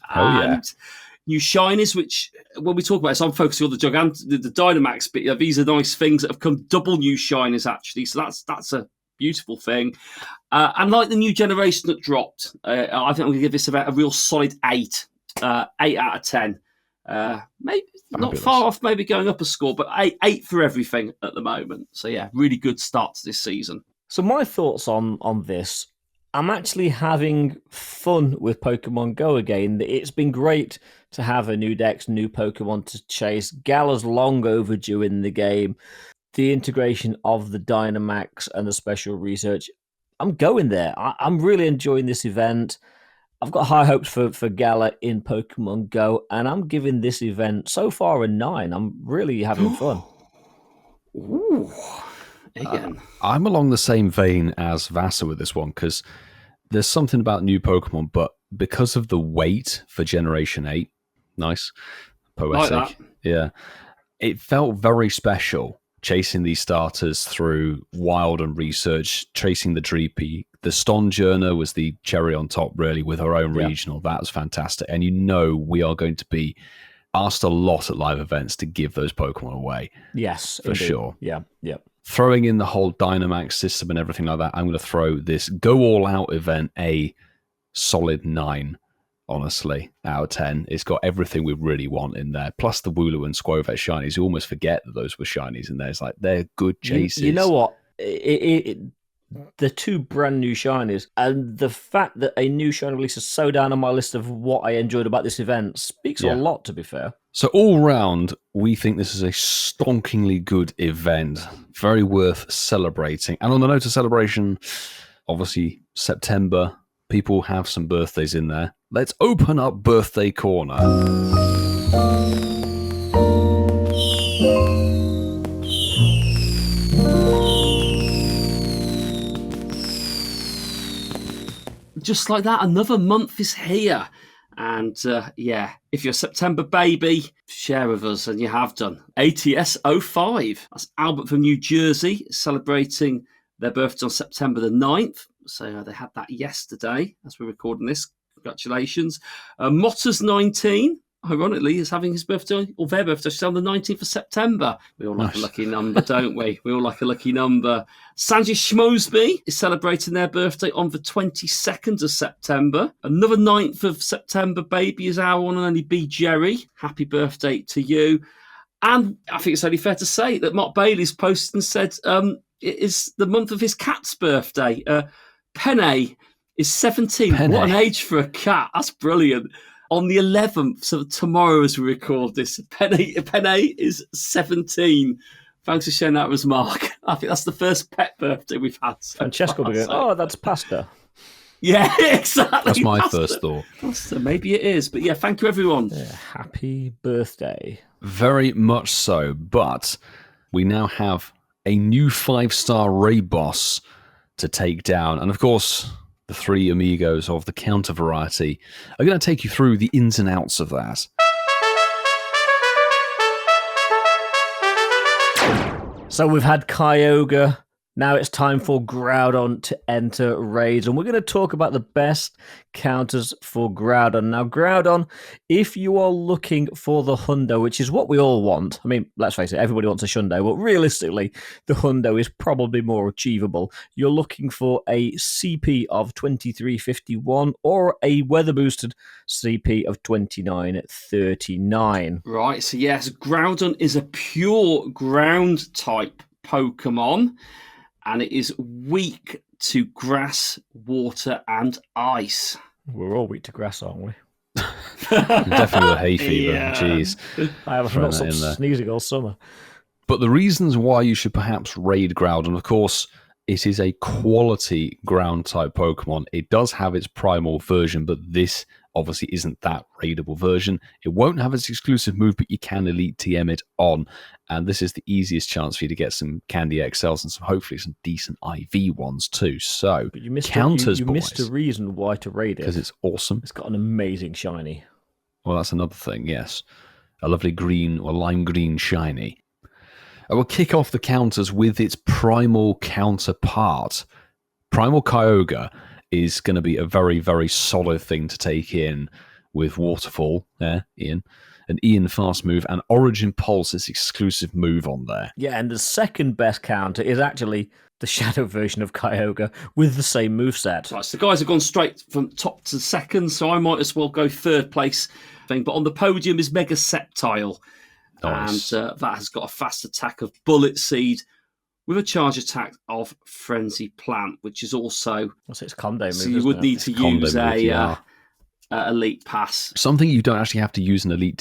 New shinies, which when we talk about it, so I'm focusing on the Dynamax, but these are nice things that have come double new shinies actually. So that's a beautiful thing. And like the new generation that dropped, I think I'm going to give this about a real solid 8. 8 out of 10. Maybe not far off, maybe going up a score, but 8 for everything at the moment. So yeah, really good start to this season. So my thoughts on this, I'm actually having fun with Pokemon Go again. It's been great to have a new dex, new Pokemon to chase. Galar's long overdue in the game. The integration of the Dynamax and the special research, I'm going there. I'm really enjoying this event. I've got high hopes for Galar in Pokemon Go, and I'm giving this event so far a 9. I'm really having fun. Ooh. Again. I'm along the same vein as Vasa with this one because there's something about new Pokemon, but because of the wait for Generation 8, nice, poetic, like that. Yeah, it felt very special chasing these starters through Wild and Research, chasing the Dreepy. The Stonjourner was the cherry on top, really, with her own regional. That was fantastic. And we are going to be asked a lot at live events to give those Pokemon away. Yes, for indeed. sure. Yeah. Throwing in the whole Dynamax system and everything like that, I'm going to throw this Go All Out event a solid 9, honestly, out of 10. It's got everything we really want in there, plus the Wooloo and Squovet shinies. You almost forget that those were shinies in there. It's like, they're good chases. You know what? The 2 brand new shinies, and the fact that a new shiny release is so down on my list of what I enjoyed about this event speaks a lot, to be fair. So all round, we think this is a stonkingly good event, very worth celebrating. And on the note of celebration, obviously September, people have some birthdays in there. Let's open up Birthday Corner. Just like that, another month is here. And if you're a September baby, share with us, and you have done. ATS 05. That's Albert from New Jersey, celebrating their birthday on September the 9th. So they had that yesterday as we're recording this. Congratulations. Motters 19, ironically, is having his birthday, or their birthday, on the 19th of September. We all like a lucky number, don't we? We all like a lucky number. Sanjay Schmosby is celebrating their birthday on the 22nd of September. Another 9th of September baby is our one and only B. Jerry. Happy birthday to you. And I think it's only fair to say that Mark Bailey's posted and said it is the month of his cat's birthday. Penne is 17. Penne. What an age for a cat. That's brilliant. On the 11th, so tomorrow as we record this, Penne is 17. Thanks for sharing that with us, Mark. I think that's the first pet birthday we've had. Francesco will be going, that's pasta. Yeah, exactly. That's my Pasta. first thought. Pasta, maybe it is. But yeah, thank you, everyone. Yeah, happy birthday. Very much so. But we now have a new 5-star raid boss to take down. And of course, the 3 amigos of the counter variety are going to take you through the ins and outs of that. So we've had Kyogre, Now it's time for Groudon to enter raids, and we're going to talk about the best counters for Groudon. Now, Groudon, if you are looking for the Hundo, which is what we all want, I mean, let's face it, everybody wants a Shundo, but realistically, the Hundo is probably more achievable. You're looking for a CP of 2351 or a weather-boosted CP of 2939. Right, so yes, Groudon is a pure ground type Pokemon, and it is weak to grass, water, and ice. We're all weak to grass, aren't we? Definitely the hay fever. Yeah. Jeez. I have not stopped sneezing all summer. But the reasons why you should perhaps raid Groudon, of course, it is a quality ground type Pokemon. It does have its primal version, but this obviously isn't that raidable version. It won't have its exclusive move, but you can Elite TM it on. And this is the easiest chance for you to get some Candy XLs and hopefully some decent IV ones too. So, But you missed counters, you missed a boys. reason why to raid it. Because it's awesome. It's got an amazing shiny. Well, that's another thing, yes. A lovely green or lime green shiny. I will kick off the counters with its primal counterpart. Primal Kyogre is going to be a very, very solid thing to take in with Waterfall, Ian. An Ian fast move, and Origin Pulse is exclusive move on there. Yeah, and the second best counter is actually the Shadow version of Kyogre with the same moveset. Right, so the guys have gone straight from top to second, so I might as well go third place thing. But on the podium is Mega Sceptile. Nice. And that has got a fast attack of Bullet Seed with a charge attack of Frenzy Plant, which is also... That's its combo move, So you isn't would it? need to It's combo use move, a yeah. Elite Pass. Something you don't actually have to use an Elite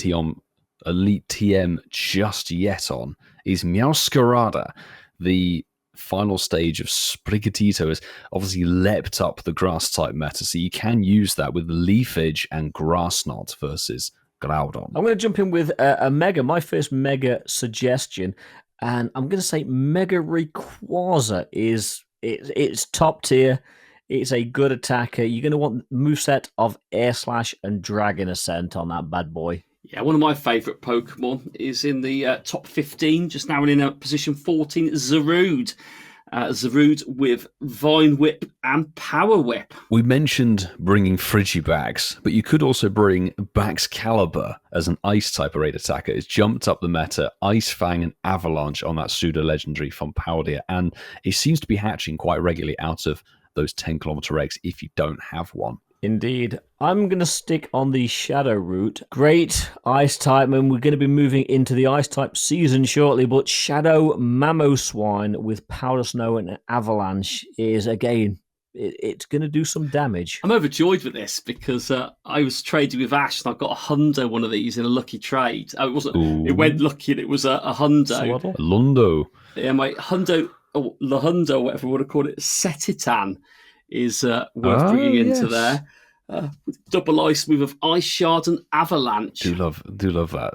TM just yet on is Meowscarada. The final stage of Sprigatito has obviously leapt up the grass type meta, so you can use that with Leafage and Grass Knot versus Groudon. I'm going to jump in with a Mega, my first Mega suggestion, and I'm going to say Mega Rayquaza is it's top tier. It's a good attacker. You're going to want the moveset of Air Slash and Dragon Ascent on that bad boy. Yeah, one of my favourite Pokemon is in the top 15, just now in position 14, Zarude. Zarude with Vine Whip and Power Whip. We mentioned bringing Frigibax, but you could also bring Baxcalibur as an ice-type raid attacker. It's jumped up the meta, Ice Fang and Avalanche on that pseudo-legendary from Paldia, and it seems to be hatching quite regularly out of those 10-kilometer eggs if you don't have one. Indeed. I'm going to stick on the Shadow route. Great Ice type, and we're going to be moving into the Ice type season shortly, but Shadow Mamoswine with Powder Snow and Avalanche is, again, it's going to do some damage. I'm overjoyed with this because I was trading with Ash and I got a Hundo one of these in a lucky trade. Oh, it wasn't. Ooh. It went lucky and it was a Hundo. Swaddle? Lundo. Yeah, my Hundo, or La Hundo, whatever you want to call it, Setitan is worth bringing into there. With double ice move of Ice Shard and Avalanche. Do love that.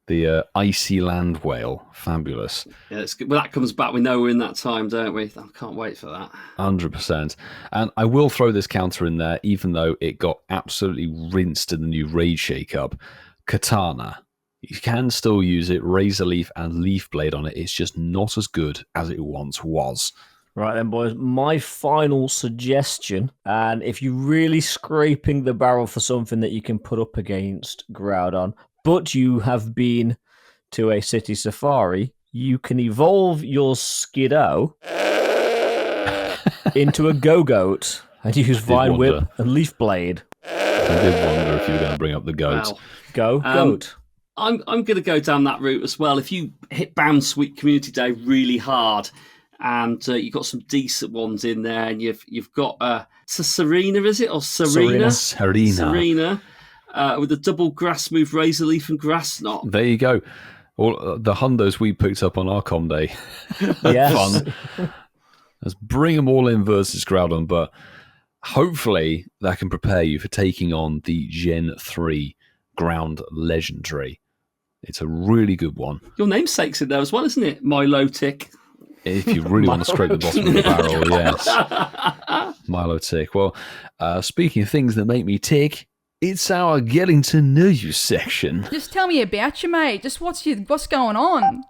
The Icy Land Whale. Fabulous. Yeah, it's good. Well, that comes back. We know we're in that time, don't we? I can't wait for that. 100%. And I will throw this counter in there, even though it got absolutely rinsed in the new Raid Shake-Up. Katana. You can still use it, Razor Leaf and Leaf Blade on it. It's just not as good as it once was. Right then, boys, my final suggestion, and if you're really scraping the barrel for something that you can put up against Groudon, but you have been to a city safari, you can evolve your Skiddo into a Go-Goat and use Vine Whip and Leaf Blade. I did wonder if you were going to bring up the goat. Wow. Goat. I'm going to go down that route as well. If you hit Bounce Week Community Day really hard, and you've got some decent ones in there, and you've got Serena, is it? Or Serena? Serena. With a double grass move, Razor Leaf and Grass Knot. There you go. All the hundos we picked up on our com day. Yes. Fun. Let's bring them all in versus Groudon, but hopefully that can prepare you for taking on the Gen 3 Ground Legendary. It's a really good one. Your namesake's in there as well, isn't it? Milotic. If you really want to scrape the bottom of the barrel, yes. Milotic. Well, speaking of things that make me tick, it's our getting to know you section. Just tell me about you, mate. Just what's going on?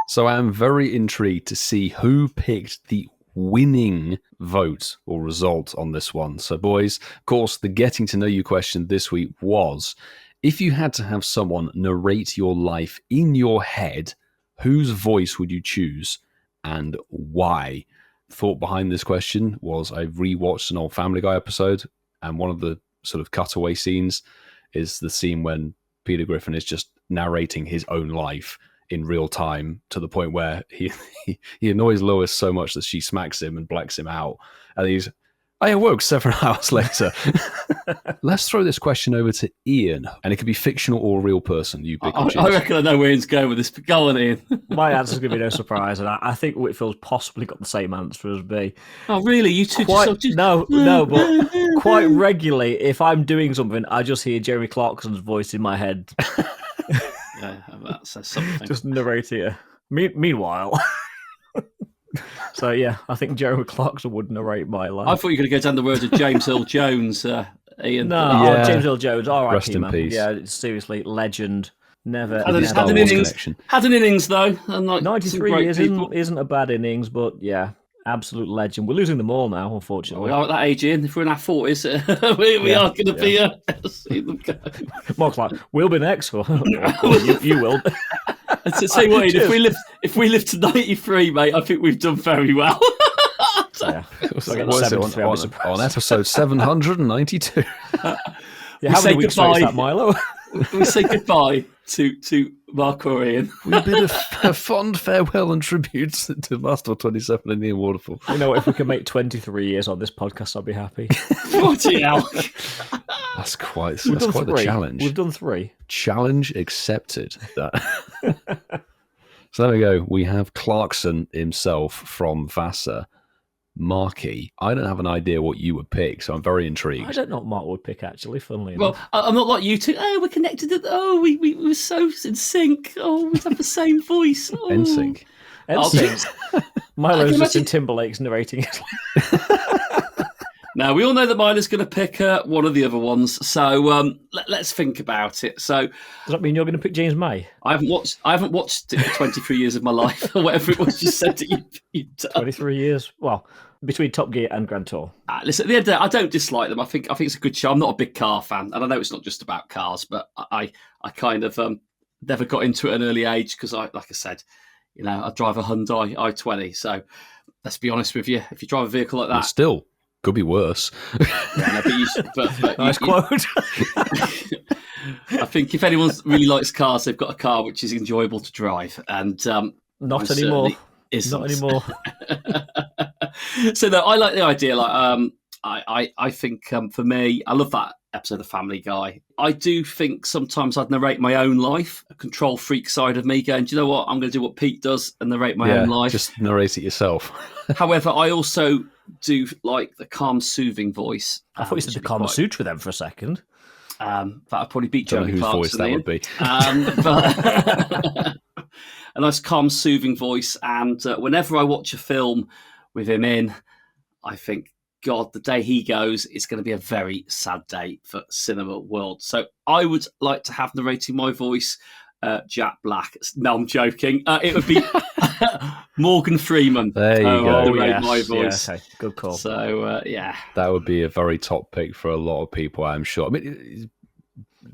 So I am very intrigued to see who picked the winning vote or result on this one. So, boys, of course, the getting to know you question this week was, if you had to have someone narrate your life in your head, whose voice would you choose and why? Thought behind this question was I rewatched an old Family Guy episode, and one of the sort of cutaway scenes is the scene when Peter Griffin is just narrating his own life in real time to the point where he annoys Lois so much that she smacks him and blacks him out. And I awoke 7 hours later. Let's throw this question over to Ian, and it could be fictional or a real person. You pick and choose. I reckon I know where Ian's going with this. Go on, Ian. My answer's going to be no surprise, and I think Whitfield's possibly got the same answer as me. Oh, really? You two just... No, but quite regularly, if I'm doing something, I just hear Jeremy Clarkson's voice in my head. Yeah, that says something. Just narrate it. Meanwhile... So yeah, I think Jeremy Clarkson would narrate my life. I thought you were going to go down the road of James Earl Jones, Ian. No, James Earl Jones, R.I.P. Rest in man. peace. Yeah, seriously, legend. Never Had an innings though. And like 93 years isn't a bad innings, but yeah, absolute legend. We're losing them all now, unfortunately. We are at that age, Ian. If we're in our 40s, we are going to be see them go. Mark's like, we'll be next. Or you will. To say what, Ian, if we live to 93, mate, I think we've done very well. Yeah. On episode 792. How many weeks straight is that, Milo? We say goodbye to Mark or Ian. We bid a fond farewell and tribute to Master 27 and Ian Waterfall. You know what? If we can make 23 years on this podcast, I'll be happy. Bloody hell. That's quite the challenge. We've done 3. Challenge accepted. So there we go. We have Clarkson himself from Vassar. Marky, I don't have an idea what you would pick, so I'm very intrigued. I don't know what Mark would pick, actually, funnily enough. Well, I'm not like you two. Oh, we're connected. We were so in sync. Oh, we have the same voice. Oh. NSYNC. Milo's just in Timberlake's narrating it. Now, we all know that Milo's going to pick one of the other ones, so let's think about it. So, does that mean you're going to pick James May? I haven't watched it for 23 years of my life, or whatever it was you said that you've done. 23 years? Well, between Top Gear and Grand Tour. Listen, at the end of the day, I don't dislike them. I think it's a good show. I'm not a big car fan, and I know it's not just about cars, but I kind of never got into it at an early age because, like I said, I drive a Hyundai i20. So let's be honest with you, if you drive a vehicle like that, still could be worse. Yeah, but nice quote. I think if anyone really likes cars, they've got a car which is enjoyable to drive, and not anymore. Not anymore. So no, I like the idea. Like, I think for me, I love that episode of Family Guy. I do think sometimes I'd narrate my own life, a control freak side of me going, do you know what? I'm going to do what Pete does and narrate my own life. Just narrate it yourself. However, I also do like the calm, soothing voice. I thought you said the Kama Sutra then for a second. That'd probably beat Jeremy whose Clarkson. Voice that would be. But a nice, calm, soothing voice. And whenever I watch a film with him in, I think, God, the day he goes, it's going to be a very sad day for cinema world. So I would like to have narrating my voice, Jack Black. No, I'm joking. It would be Morgan Freeman. There you go. My voice. Yeah, okay. Good call. So, that would be a very top pick for a lot of people, I'm sure. I mean,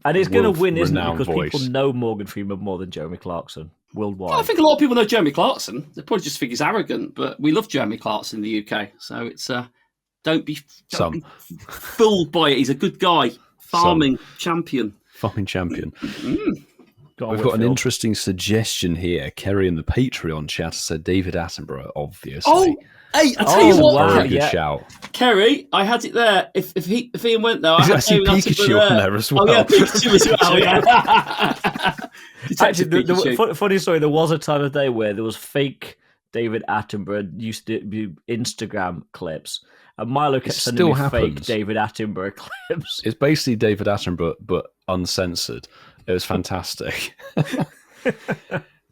and it's going to win, isn't it? Because voice. people know Morgan Freeman more than Jeremy Clarkson worldwide. I think a lot of people know Jeremy Clarkson. They probably just think he's arrogant, but we love Jeremy Clarkson in the UK. So it's don't be fooled by it. He's a good guy. Farming champion. Farming champion. We've got an interesting suggestion here. Kerry in the Patreon chat said David Attenborough, obviously. Oh, hey, I tell you what. Very good shout. Kerry, I had it there. If Ian went there, I had David Pikachu on there as well. Oh, yeah, Pikachu as well, yeah. Actually, funny story, there was a time of day where there was fake David Attenborough used to do Instagram clips. And Milo kept sending me fake David Attenborough clips. It's basically David Attenborough, but uncensored. It was fantastic.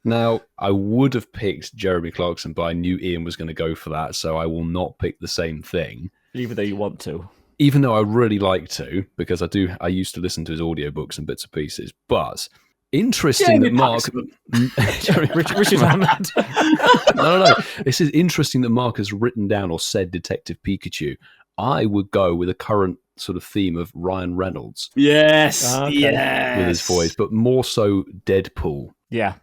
Now, I would have picked Jeremy Clarkson, but I knew Ian was going to go for that, so I will not pick the same thing. Even though you want to. Even though I really like to, because I used to listen to his audiobooks and bits and pieces. But interesting that Mark... Richard Hammond. No. This is interesting that Mark has written down or said Detective Pikachu. I would go with a current sort of theme of Ryan Reynolds. Yes, Okay. yes. With his voice, but more so Deadpool. Yeah.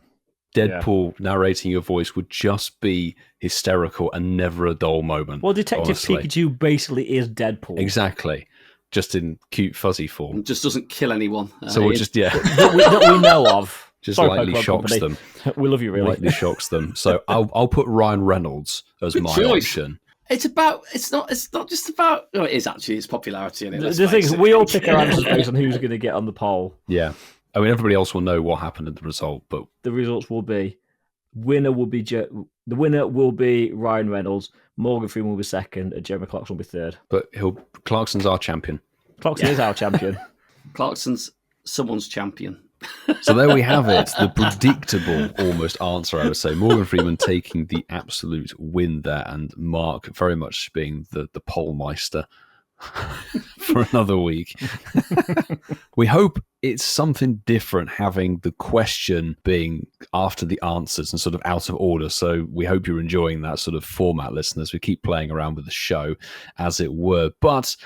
Deadpool narrating your voice would just be hysterical and never a dull moment. Well, Detective honestly. Pikachu basically is Deadpool. Exactly. Just in cute, fuzzy form. It just doesn't kill anyone. So we'll just, that we know of. Just Sorry, lightly Pokemon shocks Company. them. We love you, really. Lightly shocks them. So I'll put Ryan Reynolds as Good my choice. option. It's about. It's not just about. No, it is actually. It's popularity in it. The thing is, we all pick our answers based on who's going to get on the poll. Yeah. I mean, everybody else will know what happened in the result, but The results will be the winner will be Ryan Reynolds, Morgan Freeman will be second, and Jeremy Clarkson will be third. Clarkson's our champion. Clarkson is our champion. Clarkson's someone's champion. So there we have it, the predictable almost answer, I would say. Morgan Freeman taking the absolute win there, and Mark very much being the pollmeister for another week. We hope it's something different having the question being after the answers and sort of out of order. So we hope you're enjoying that sort of format, listeners. We keep playing around with the show, as it were. But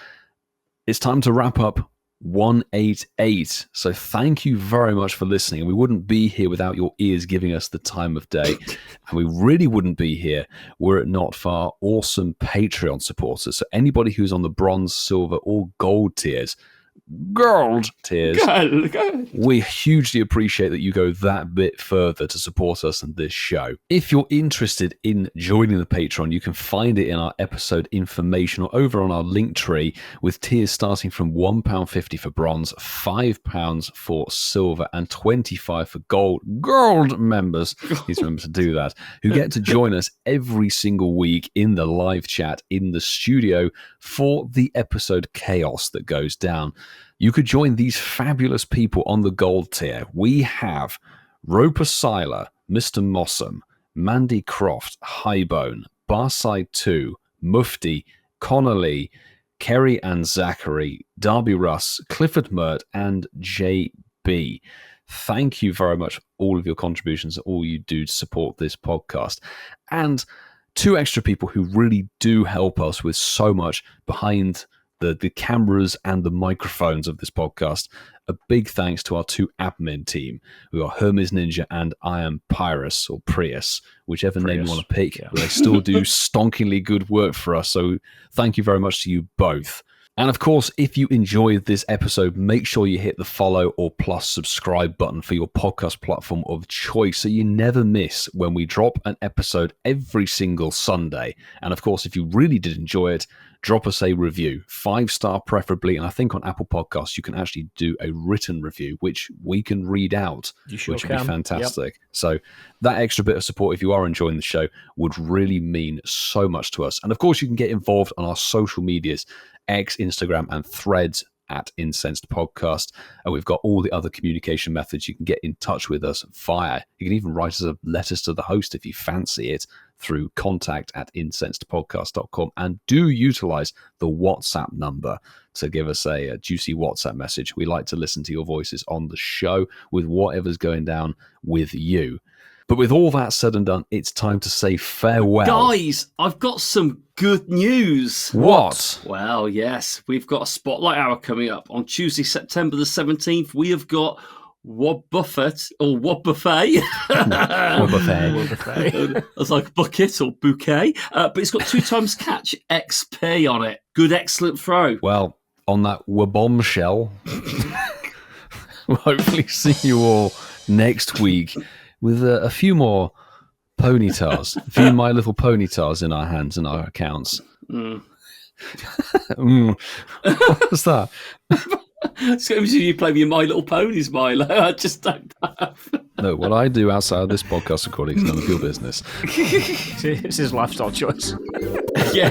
it's time to wrap up 188. So thank you very much for listening. We wouldn't be here without your ears giving us the time of day. And we really wouldn't be here were it not for our awesome Patreon supporters. So anybody who's on the bronze, silver, or gold tiers, we hugely appreciate that you go that bit further to support us in this show. If you're interested in joining the Patreon, you can find it in our episode information or over on our link tree, with tiers starting from £1.50 for bronze, £5 for silver, and $25 for gold members. Please remember to do that, who get to join us every single week in the live chat in the studio for the episode chaos that goes down. You could join these fabulous people on the gold tier. We have Roper Seiler, Mr. Mossam, Mandy Croft, Highbone, Barside 2, Mufti, Connolly, Kerry and Zachary, Darby Russ, Clifford Mert, and JB. Thank you very much for all of your contributions, all you do to support this podcast. And two extra people who really do help us with so much behind the cameras and the microphones of this podcast. A big thanks to our two admin team, who are Hermes Ninja and I Am Pyrus, or Prius, whichever name you want to pick. Yeah. They still do stonkingly good work for us, so thank you very much to you both. And of course, if you enjoyed this episode, make sure you hit the follow or plus subscribe button for your podcast platform of choice so you never miss when we drop an episode every single Sunday. And of course, if you really did enjoy it, drop us a review, 5-star preferably. And I think on Apple Podcasts, you can actually do a written review, which we can read out, which would be fantastic. Yep. So that extra bit of support, if you are enjoying the show, would really mean so much to us. And of course, you can get involved on our social medias, X, Instagram, and Threads at Incensed Podcast. And we've got all the other communication methods you can get in touch with us via. You can even write us letters to the host if you fancy it through contact@incensedpodcast.com. And do utilize the WhatsApp number to give us a juicy WhatsApp message. We like to listen to your voices on the show with whatever's going down with you. But with all that said and done, it's time to say farewell. Guys, I've got some good news. What? Well, yes, we've got a Spotlight Hour coming up on Tuesday, September the 17th. We have got Wob Buffet or Wob Buffet. Wob Buffet. It's like bucket or bouquet. But it's got 2 times catch XP on it. Good, excellent throw. Well, on that bombshell, we'll hopefully see you all next week with a few more ponytails, a few My Little Ponytails in our hands and our accounts. What's that? It's going to be you play me My Little Ponies, Milo. I just don't have. No, what I do outside of this podcast recording is none of your business. It's his lifestyle choice. Yeah.